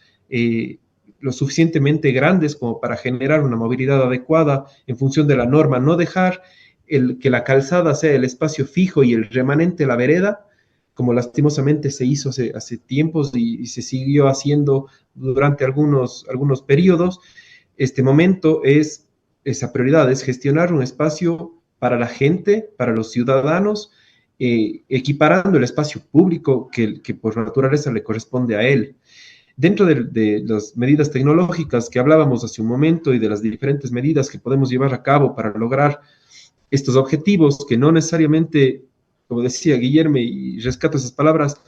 lo suficientemente grandes como para generar una movilidad adecuada en función de la norma, no dejar que la calzada sea el espacio fijo y el remanente la vereda, como lastimosamente se hizo hace tiempos y se siguió haciendo durante algunos periodos. Este momento es esa prioridad, es gestionar un espacio para la gente, para los ciudadanos, equiparando el espacio público que por naturaleza le corresponde a él. Dentro de las medidas tecnológicas que hablábamos hace un momento y de las diferentes medidas que podemos llevar a cabo para lograr estos objetivos, que no necesariamente, como decía Guillermo, y rescato esas palabras,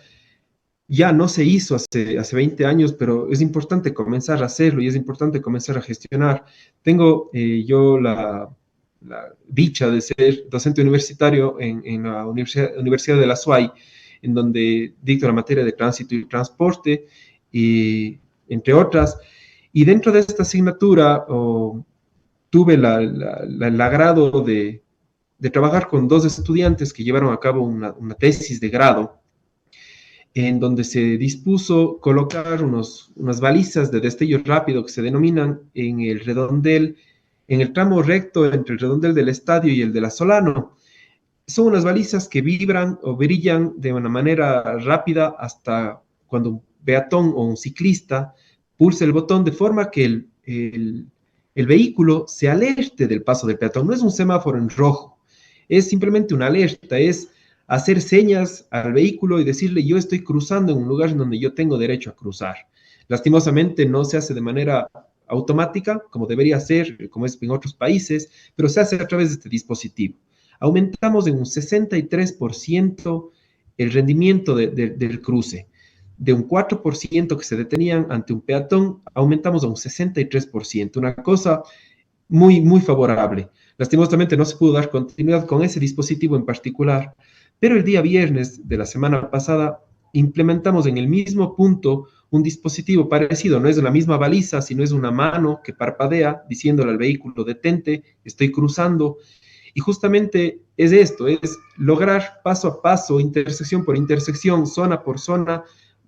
ya no se hizo hace 20 años, pero es importante comenzar a hacerlo y es importante comenzar a gestionar. Tengo yo la dicha de ser docente universitario en la Universidad de la SUAY, en donde dicto la materia de tránsito y transporte, y, entre otras. Y dentro de esta asignatura tuve el agrado de trabajar con dos estudiantes que llevaron a cabo una tesis de grado en donde se dispuso colocar unas balizas de destello rápido que se denominan en el redondel, en el tramo recto entre el redondel del estadio y el de la Solano. Son unas balizas que vibran o brillan de una manera rápida hasta cuando un peatón o un ciclista pulsa el botón de forma que el vehículo se alerte del paso del peatón. No es un semáforo en rojo, es simplemente una alerta, es hacer señas al vehículo y decirle yo estoy cruzando en un lugar en donde yo tengo derecho a cruzar. Lastimosamente no se hace de manera automática, como debería ser, como es en otros países, pero se hace a través de este dispositivo. Aumentamos en un 63% el rendimiento del cruce. De un 4% que se detenían ante un peatón, aumentamos a un 63%, una cosa muy, muy favorable. Lastimosamente no se pudo dar continuidad con ese dispositivo en particular, pero el día viernes de la semana pasada implementamos en el mismo punto un dispositivo parecido, no es la misma baliza, sino es una mano que parpadea diciéndole al vehículo detente, estoy cruzando, y justamente es esto, es lograr paso a paso, intersección por intersección, zona por zona,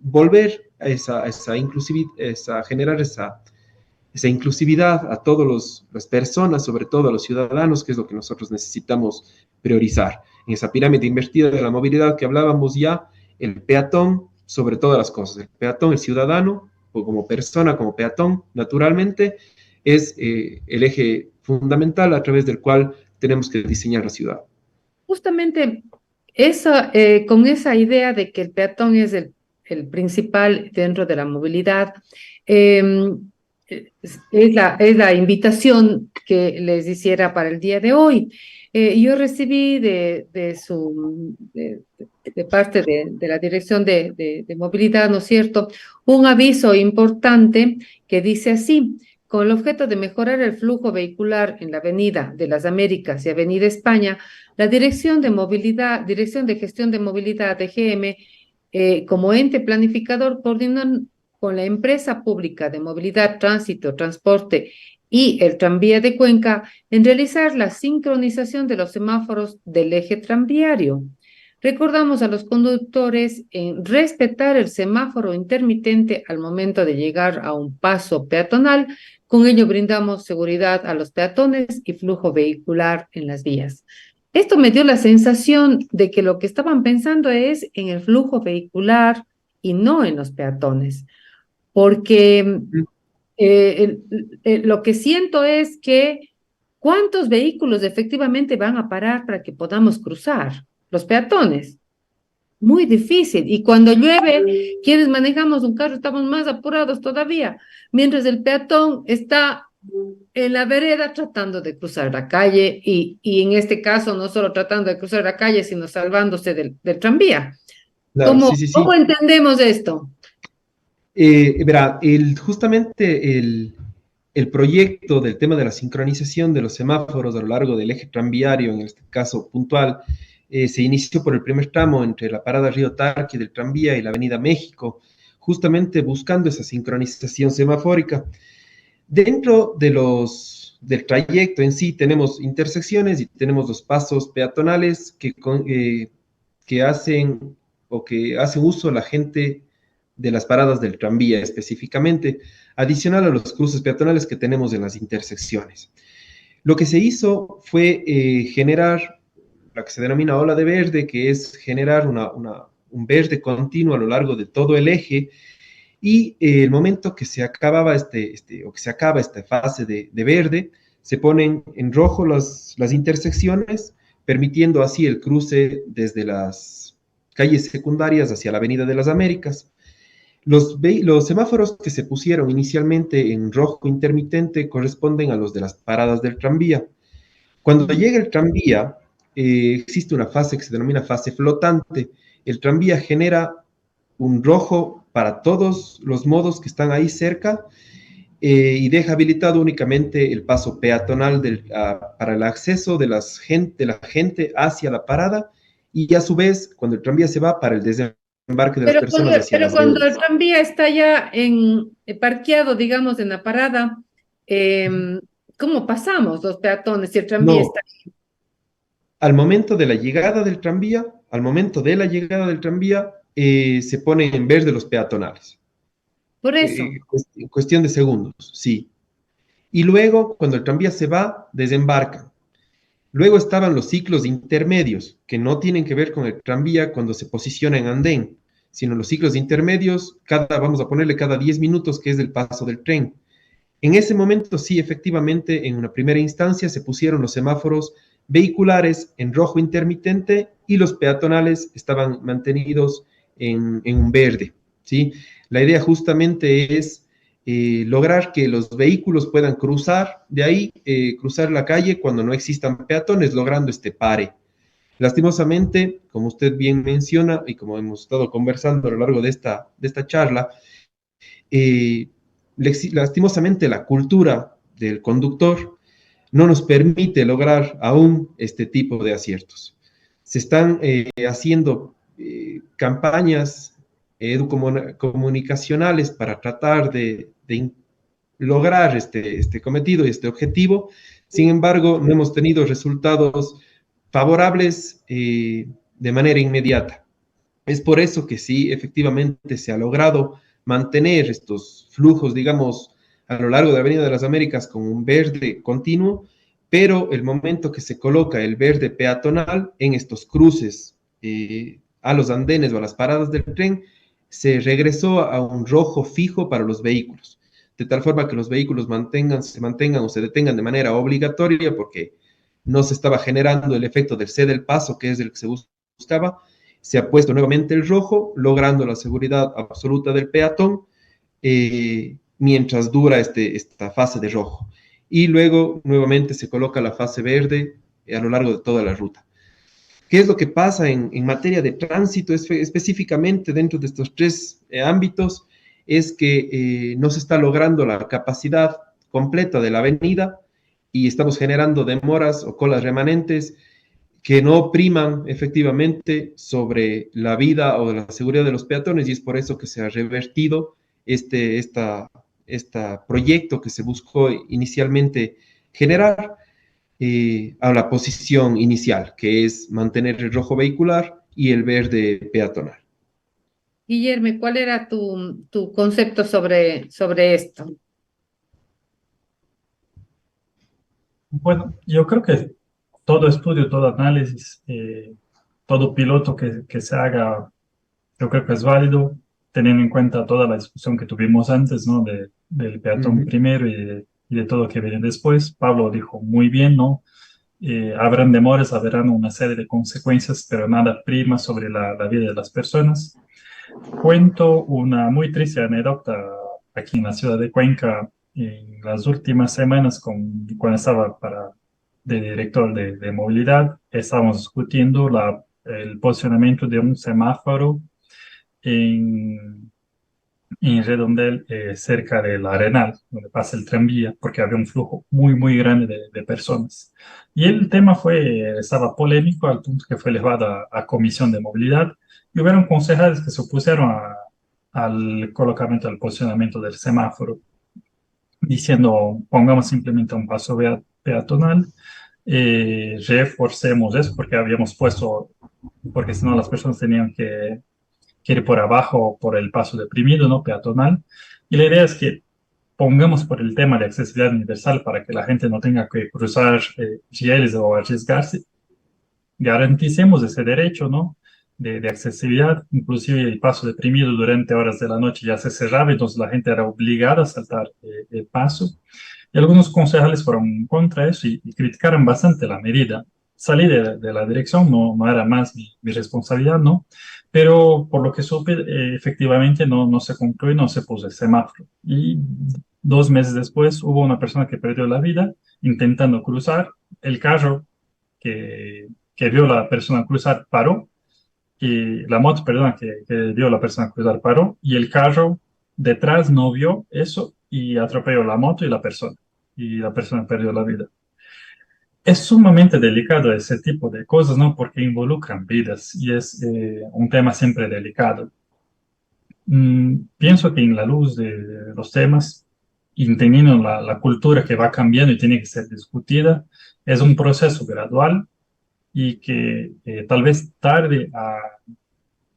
volver a generar esa inclusividad a todas las personas, sobre todo a los ciudadanos, que es lo que nosotros necesitamos priorizar. En esa pirámide invertida de la movilidad que hablábamos ya, el peatón sobre todas las cosas. El peatón, el ciudadano, o como persona, como peatón, naturalmente, es el eje fundamental a través del cual tenemos que diseñar la ciudad. Justamente con esa idea de que el peatón es el principal dentro de la movilidad, es la invitación que les hiciera para el día de hoy. Yo recibí de parte de la Dirección de Movilidad, ¿no es cierto?, un aviso importante que dice así: con el objeto de mejorar el flujo vehicular en la Avenida de las Américas y Avenida España, la Dirección de Gestión de Movilidad, DGM, como ente planificador, coordinan con la empresa pública de movilidad, tránsito, transporte y el tranvía de Cuenca en realizar la sincronización de los semáforos del eje tranviario. Recordamos a los conductores en respetar el semáforo intermitente al momento de llegar a un paso peatonal. Con ello brindamos seguridad a los peatones y flujo vehicular en las vías. Esto me dio la sensación de que lo que estaban pensando es en el flujo vehicular y no en los peatones, porque lo que siento es que ¿cuántos vehículos efectivamente van a parar para que podamos cruzar? Los peatones. Muy difícil. Y cuando llueve, quienes manejamos un carro estamos más apurados todavía, mientras el peatón está en la vereda tratando de cruzar la calle y en este caso no solo tratando de cruzar la calle, sino salvándose del tranvía. Claro, sí, sí, sí. ¿Cómo entendemos esto? Verá, justamente el proyecto del tema de la sincronización de los semáforos a lo largo del eje tranviario, en este caso puntual, se inició por el primer tramo entre la parada Río Tarqui del tranvía y la Avenida México, justamente buscando esa sincronización semafórica. Dentro del trayecto en sí tenemos intersecciones y tenemos los pasos peatonales que hacen uso la gente de las paradas del tranvía específicamente, adicional a los cruces peatonales que tenemos en las intersecciones. Lo que se hizo fue generar la que se denomina ola de verde, que es generar un verde continuo a lo largo de todo el eje, y el momento que se acababa o que se acaba esta fase de verde, se ponen en rojo las intersecciones, permitiendo así el cruce desde las calles secundarias hacia la Avenida de las Américas. Los semáforos que se pusieron inicialmente en rojo intermitente corresponden a los de las paradas del tranvía. Cuando llega el tranvía, existe una fase que se denomina fase flotante. El tranvía genera un rojo para todos los modos que están ahí cerca, y deja habilitado únicamente el paso peatonal para el acceso de la gente hacia la parada, y a su vez, cuando el tranvía se va, para el desembarque de las personas hacia Pero las cuando el vías. tranvía está ya parqueado, digamos, en la parada, ¿cómo pasamos los peatones si el tranvía está? No, al momento de la llegada del tranvía, al momento de la llegada del tranvía, se ponen en verde los peatonales. Por eso. En cuestión de segundos, sí. Y luego, cuando el tranvía se va, desembarcan. Luego estaban los ciclos intermedios, que no tienen que ver con el tranvía cuando se posiciona en andén, sino los ciclos intermedios, vamos a ponerle cada 10 minutos, que es el paso del tren. En ese momento, sí, efectivamente, en una primera instancia se pusieron los semáforos vehiculares en rojo intermitente y los peatonales estaban mantenidos en un verde, ¿sí? La idea justamente es lograr que los vehículos puedan cruzar de ahí, cruzar la calle cuando no existan peatones, logrando este pare. Lastimosamente, como usted bien menciona y como hemos estado conversando a lo largo de esta charla, eh, lastimosamente la cultura del conductor no nos permite lograr aún este tipo de aciertos. Se están haciendo campañas comunicacionales para tratar de lograr este cometido y este objetivo. Sin embargo, no hemos tenido resultados favorables de manera inmediata. Es por eso que sí, efectivamente se ha logrado mantener estos flujos, digamos, a lo largo de la Avenida de las Américas con un verde continuo, pero el momento que se coloca el verde peatonal en estos cruces a los andenes o a las paradas del tren, se regresó a un rojo fijo para los vehículos, de tal forma que los vehículos se mantengan o se detengan de manera obligatoria, porque no se estaba generando el efecto del cede el paso, que es el que se buscaba. Se ha puesto nuevamente el rojo, logrando la seguridad absoluta del peatón, mientras dura esta fase de rojo. Y luego nuevamente se coloca la fase verde a lo largo de toda la ruta. ¿Qué es lo que pasa en materia de tránsito específicamente dentro de estos tres ámbitos? Es que no se está logrando la capacidad completa de la avenida y estamos generando demoras o colas remanentes que no priman efectivamente sobre la vida o la seguridad de los peatones, y es por eso que se ha revertido este proyecto que se buscó inicialmente generar a la posición inicial, que es mantener el rojo vehicular y el verde peatonal. Guillermo, ¿cuál era tu concepto sobre esto? Bueno, yo creo que todo estudio, todo análisis, todo piloto que se haga, yo creo que es válido, teniendo en cuenta toda la discusión que tuvimos antes, ¿no? Del peatón Ujú. primero y de todo lo que viene después. Pablo dijo muy bien, ¿no? Habrán demoras, habrán una serie de consecuencias, pero nada prima sobre la vida de las personas. Cuento una muy triste anécdota aquí en la ciudad de Cuenca en las últimas semanas cuando estaba de director de movilidad. Estábamos discutiendo el posicionamiento de un semáforo en, en Redondel, cerca del Arenal, donde pasa el tranvía, porque había un flujo muy, muy grande de personas. Y el tema estaba polémico al punto que fue elevado a comisión de movilidad y hubieron concejales que se opusieron al colocamiento, al posicionamiento del semáforo, diciendo, pongamos simplemente un paso peatonal, reforcemos eso porque habíamos puesto, porque si no las personas tenían que quiere por abajo por el paso deprimido, ¿no? Peatonal. Y la idea es que pongamos por el tema de accesibilidad universal para que la gente no tenga que cruzar rieles o arriesgarse, garanticemos ese derecho, ¿no? De accesibilidad, inclusive el paso deprimido durante horas de la noche ya se cerraba, entonces la gente era obligada a saltar el paso. Y algunos concejales fueron contra eso y criticaron bastante la medida. Salí de la dirección, no era más mi responsabilidad, ¿no? Pero por lo que supe, efectivamente no se cumplió y no se puso el semáforo. Y 2 meses después hubo una persona que perdió la vida intentando cruzar. El carro que vio la persona cruzar paró, y la moto, perdón, que vio la persona cruzar paró, y el carro detrás no vio eso y atropelló la moto y la persona perdió la vida. Es sumamente delicado ese tipo de cosas, ¿no? Porque involucran vidas y es un tema siempre delicado. Pienso que en la luz de los temas, y entendiendo la cultura que va cambiando y tiene que ser discutida, es un proceso gradual y que tal vez tarde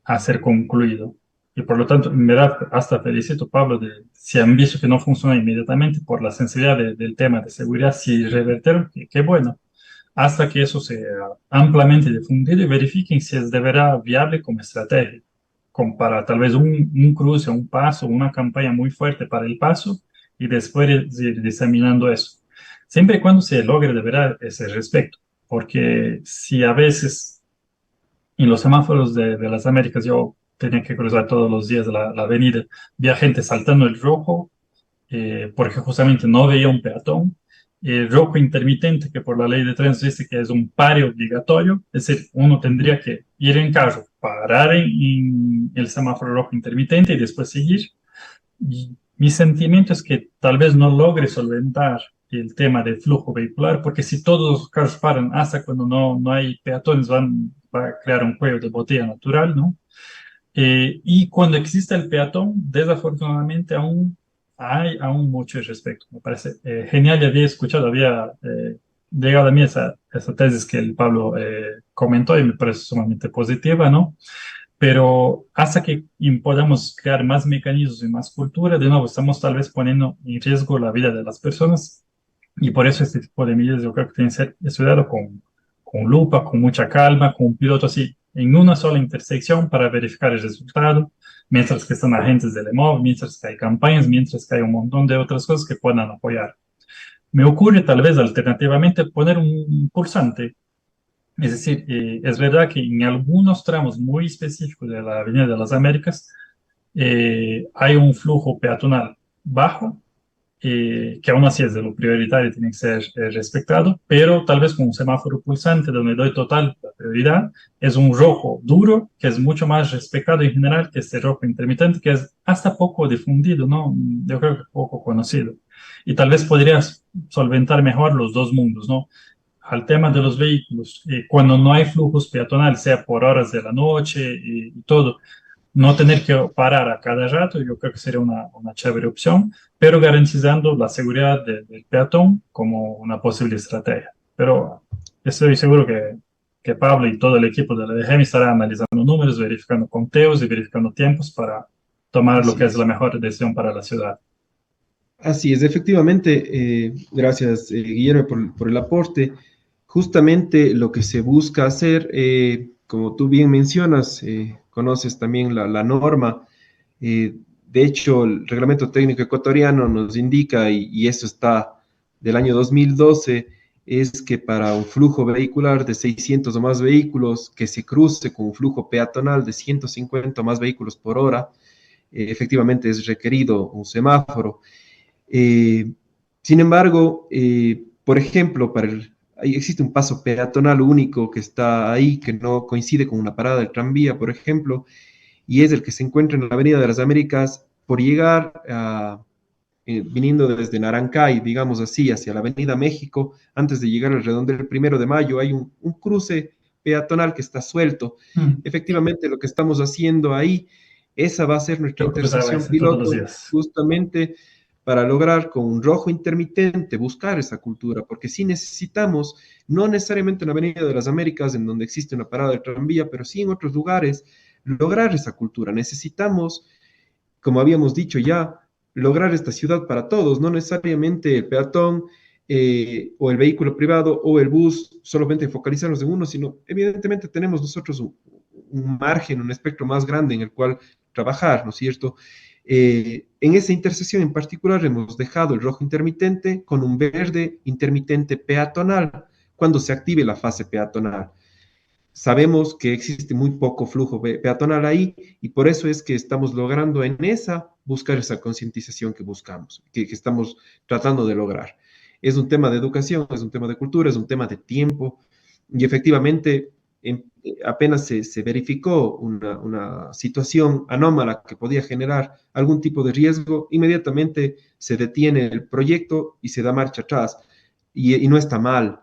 a ser concluido. Y por lo tanto, en verdad, hasta felicito, Pablo, de si han visto que no funciona inmediatamente por la sensibilidad del tema de seguridad, si revertieron, qué bueno, hasta que eso sea ampliamente difundido y verifiquen si es de verdad viable como estrategia, como para tal vez un cruce, un paso, una campaña muy fuerte para el paso y después ir diseminando eso. Siempre y cuando se logre de verdad ese respecto, porque si a veces en los semáforos de las Américas yo tenía que cruzar todos los días la avenida, vi a gente saltando el rojo, porque justamente no veía un peatón. El rojo intermitente, que por la ley de tránsito dice que es un pare obligatorio, es decir, uno tendría que ir en carro, parar en el semáforo rojo intermitente y después seguir. Y mi sentimiento es que tal vez no logre solventar el tema del flujo vehicular, porque si todos los carros paran hasta cuando no hay peatones, va a crear un cuello de botella natural, ¿no? Y cuando existe el peatón, desafortunadamente hay aún mucho al respecto. Me parece genial, ya había escuchado, había llegado a mí esa tesis que el Pablo comentó y me parece sumamente positiva, ¿no? Pero hasta que podamos crear más mecanismos y más cultura, de nuevo, estamos tal vez poniendo en riesgo la vida de las personas y por eso este tipo de medidas yo creo que tienen que ser estudiado con lupa, con mucha calma, con un piloto así en una sola intersección para verificar el resultado, mientras que están agentes del EMOV, mientras que hay campañas, mientras que hay un montón de otras cosas que puedan apoyar. Me ocurre tal vez alternativamente poner un pulsante, es decir, es verdad que en algunos tramos muy específicos de la Avenida de las Américas hay un flujo peatonal bajo, que aún así es de lo prioritario, tiene que ser respetado, pero tal vez con un semáforo pulsante donde doy total la prioridad, es un rojo duro, que es mucho más respetado en general que este rojo intermitente, que es hasta poco difundido, ¿no? Yo creo que poco conocido. Y tal vez podrías solventar mejor los dos mundos, ¿no? Al tema de los vehículos, cuando no hay flujos peatonales, sea por horas de la noche y todo, no tener que parar a cada rato, yo creo que sería una chévere opción, pero garantizando la seguridad del peatón como una posible estrategia. Pero estoy seguro que Pablo y todo el equipo de la DGM estará analizando números, verificando conteos y verificando tiempos para tomar lo Así que es la es. mejor decisión para la ciudad. Así es, efectivamente, gracias Guillermo por el aporte. Justamente lo que se busca hacer, como tú bien mencionas, conoces también la norma. De hecho, el reglamento técnico ecuatoriano nos indica, y esto está del año 2012, es que para un flujo vehicular de 600 o más vehículos que se cruce con un flujo peatonal de 150 o más vehículos por hora, efectivamente es requerido un semáforo. Eh, Sin embargo, por ejemplo, ahí existe un paso peatonal único que está ahí, que no coincide con una parada del tranvía, por ejemplo, y es el que se encuentra en la Avenida de las Américas por llegar viniendo desde Narancay, digamos así, hacia la Avenida México, antes de llegar al redondel 1 de Mayo, hay un cruce peatonal que está suelto. Mm. Efectivamente, lo que estamos haciendo ahí, esa va a ser nuestra Yo cruzaba intersección ese todos los piloto, días. justamente para lograr con un rojo intermitente buscar esa cultura, porque sí necesitamos, no necesariamente en la Avenida de las Américas, en donde existe una parada de tranvía, pero sí en otros lugares, lograr esa cultura. Necesitamos, como habíamos dicho ya, lograr esta ciudad para todos, no necesariamente el peatón o el vehículo privado o el bus, solamente focalizarnos en uno, sino evidentemente tenemos nosotros un margen, un espectro más grande en el cual trabajar, ¿no es cierto? En esa intersección en particular hemos dejado el rojo intermitente con un verde intermitente peatonal cuando se active la fase peatonal. Sabemos que existe muy poco flujo peatonal ahí y por eso es que estamos logrando en esa buscar esa concientización que buscamos, que estamos tratando de lograr. Es un tema de educación, es un tema de cultura, es un tema de tiempo y efectivamente apenas se verificó una situación anómala que podía generar algún tipo de riesgo, inmediatamente se detiene el proyecto y se da marcha atrás y no está mal.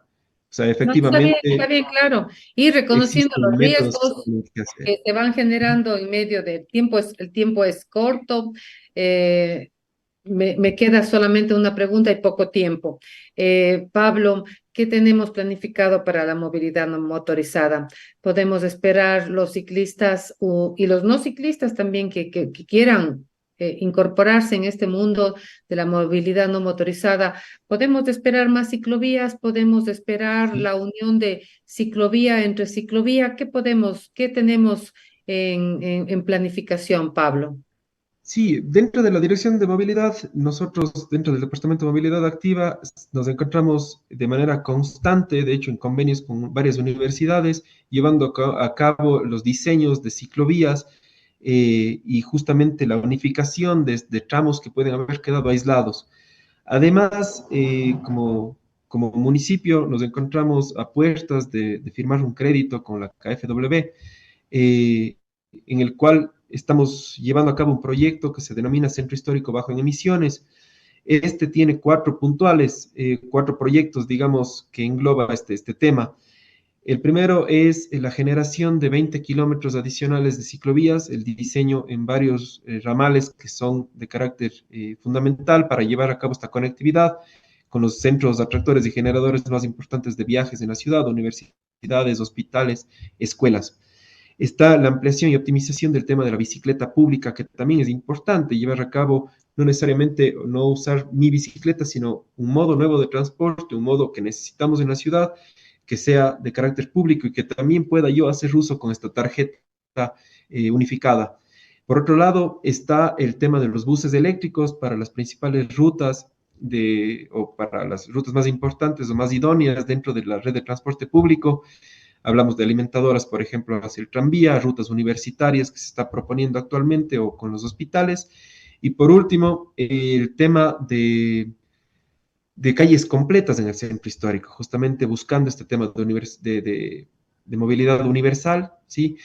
O sea, No, está efectivamente bien, claro. Y reconociendo existen los métodos que se riesgos tienen que hacer. que se van generando en medio del tiempo, el tiempo es corto. eh, me queda solamente una pregunta y poco tiempo. Pablo, ¿qué tenemos planificado para la movilidad no motorizada? ¿Podemos esperar los ciclistas y los no ciclistas también que quieran incorporarse en este mundo de la movilidad no motorizada? ¿Podemos esperar más ciclovías? ¿Podemos esperar Sí, la unión de ciclovía entre ciclovía? ¿Qué tenemos en planificación, Pablo? sí, dentro de la dirección de movilidad, nosotros dentro del Departamento de Movilidad Activa nos encontramos de manera constante, de hecho en convenios con varias universidades, llevando a cabo los diseños de ciclovías y justamente la unificación de tramos que pueden haber quedado aislados. Además, como municipio nos encontramos a puertas de firmar un crédito con la KfW, en el cual estamos llevando a cabo un proyecto que se denomina Centro Histórico Bajo en Emisiones. Este tiene cuatro proyectos, digamos, que engloba este tema. El primero es la generación de 20 kilómetros adicionales de ciclovías, el diseño en varios ramales que son de carácter fundamental para llevar a cabo esta conectividad con los centros atractores y generadores más importantes de viajes en la ciudad, universidades, hospitales, escuelas. Está la ampliación y optimización del tema de la bicicleta pública, que también es importante llevar a cabo, no necesariamente no usar mi bicicleta, sino un modo nuevo de transporte, un modo que necesitamos en la ciudad, que sea de carácter público y que también pueda yo hacer uso con esta tarjeta unificada. Por otro lado, está el tema de los buses eléctricos para las principales rutas o para las rutas más importantes o más idóneas dentro de la red de transporte público. Hablamos de alimentadoras, por ejemplo, hacia el tranvía, rutas universitarias que se está proponiendo actualmente o con los hospitales. Y por último, el tema de calles completas en el centro histórico, justamente buscando este tema de movilidad universal, ¿sí?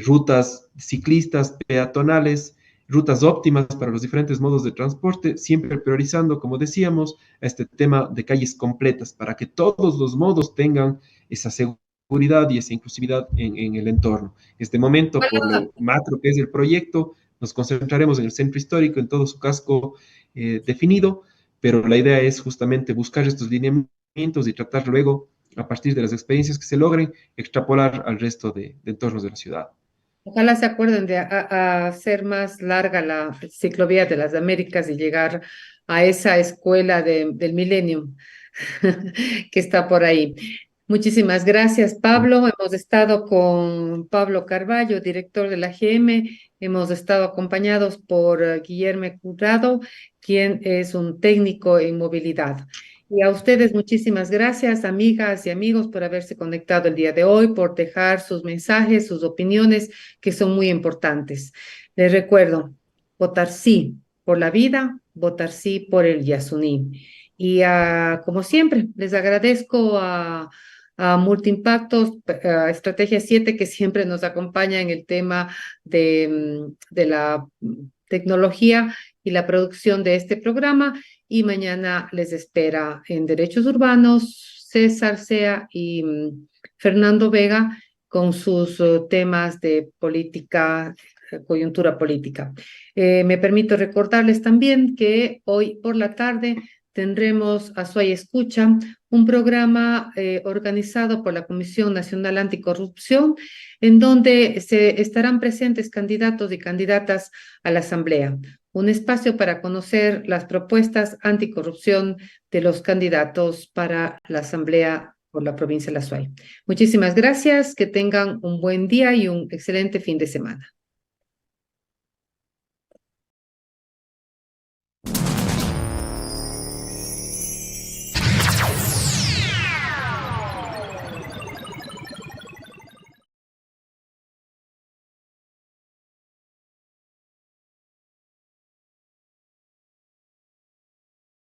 Rutas ciclistas, peatonales, rutas óptimas para los diferentes modos de transporte, siempre priorizando, como decíamos, a este tema de calles completas para que todos los modos tengan esa seguridad y esa inclusividad en el entorno. En este momento, por lo macro que es el proyecto, nos concentraremos en el centro histórico, en todo su casco definido, pero la idea es justamente buscar estos lineamientos y tratar luego, a partir de las experiencias que se logren, extrapolar al resto de entornos de la ciudad. Ojalá se acuerden de hacer más larga la ciclovía de las Américas y llegar a esa escuela del Millennium que está por ahí. Muchísimas gracias, Pablo. Hemos estado con Pablo Carballo, director de la GM. Hemos estado acompañados por Guillermo Curado, quien es un técnico en movilidad. Y a ustedes muchísimas gracias, amigas y amigos, por haberse conectado el día de hoy, por dejar sus mensajes, sus opiniones, que son muy importantes. Les recuerdo, votar sí por la vida, votar sí por el Yasuní. Y como siempre, les agradezco a Multiimpactos, a Estrategia 7, que siempre nos acompaña en el tema de la tecnología y la producción de este programa. Y mañana les espera en Derechos Urbanos César Sea y Fernando Vega con sus temas de política, coyuntura política. Me permito recordarles también que hoy por la tarde tendremos a su escucha un programa organizado por la Comisión Nacional Anticorrupción, en donde se estarán presentes candidatos y candidatas a la Asamblea. Un espacio para conocer las propuestas anticorrupción de los candidatos para la Asamblea por la provincia de La Suay. Muchísimas gracias, que tengan un buen día y un excelente fin de semana.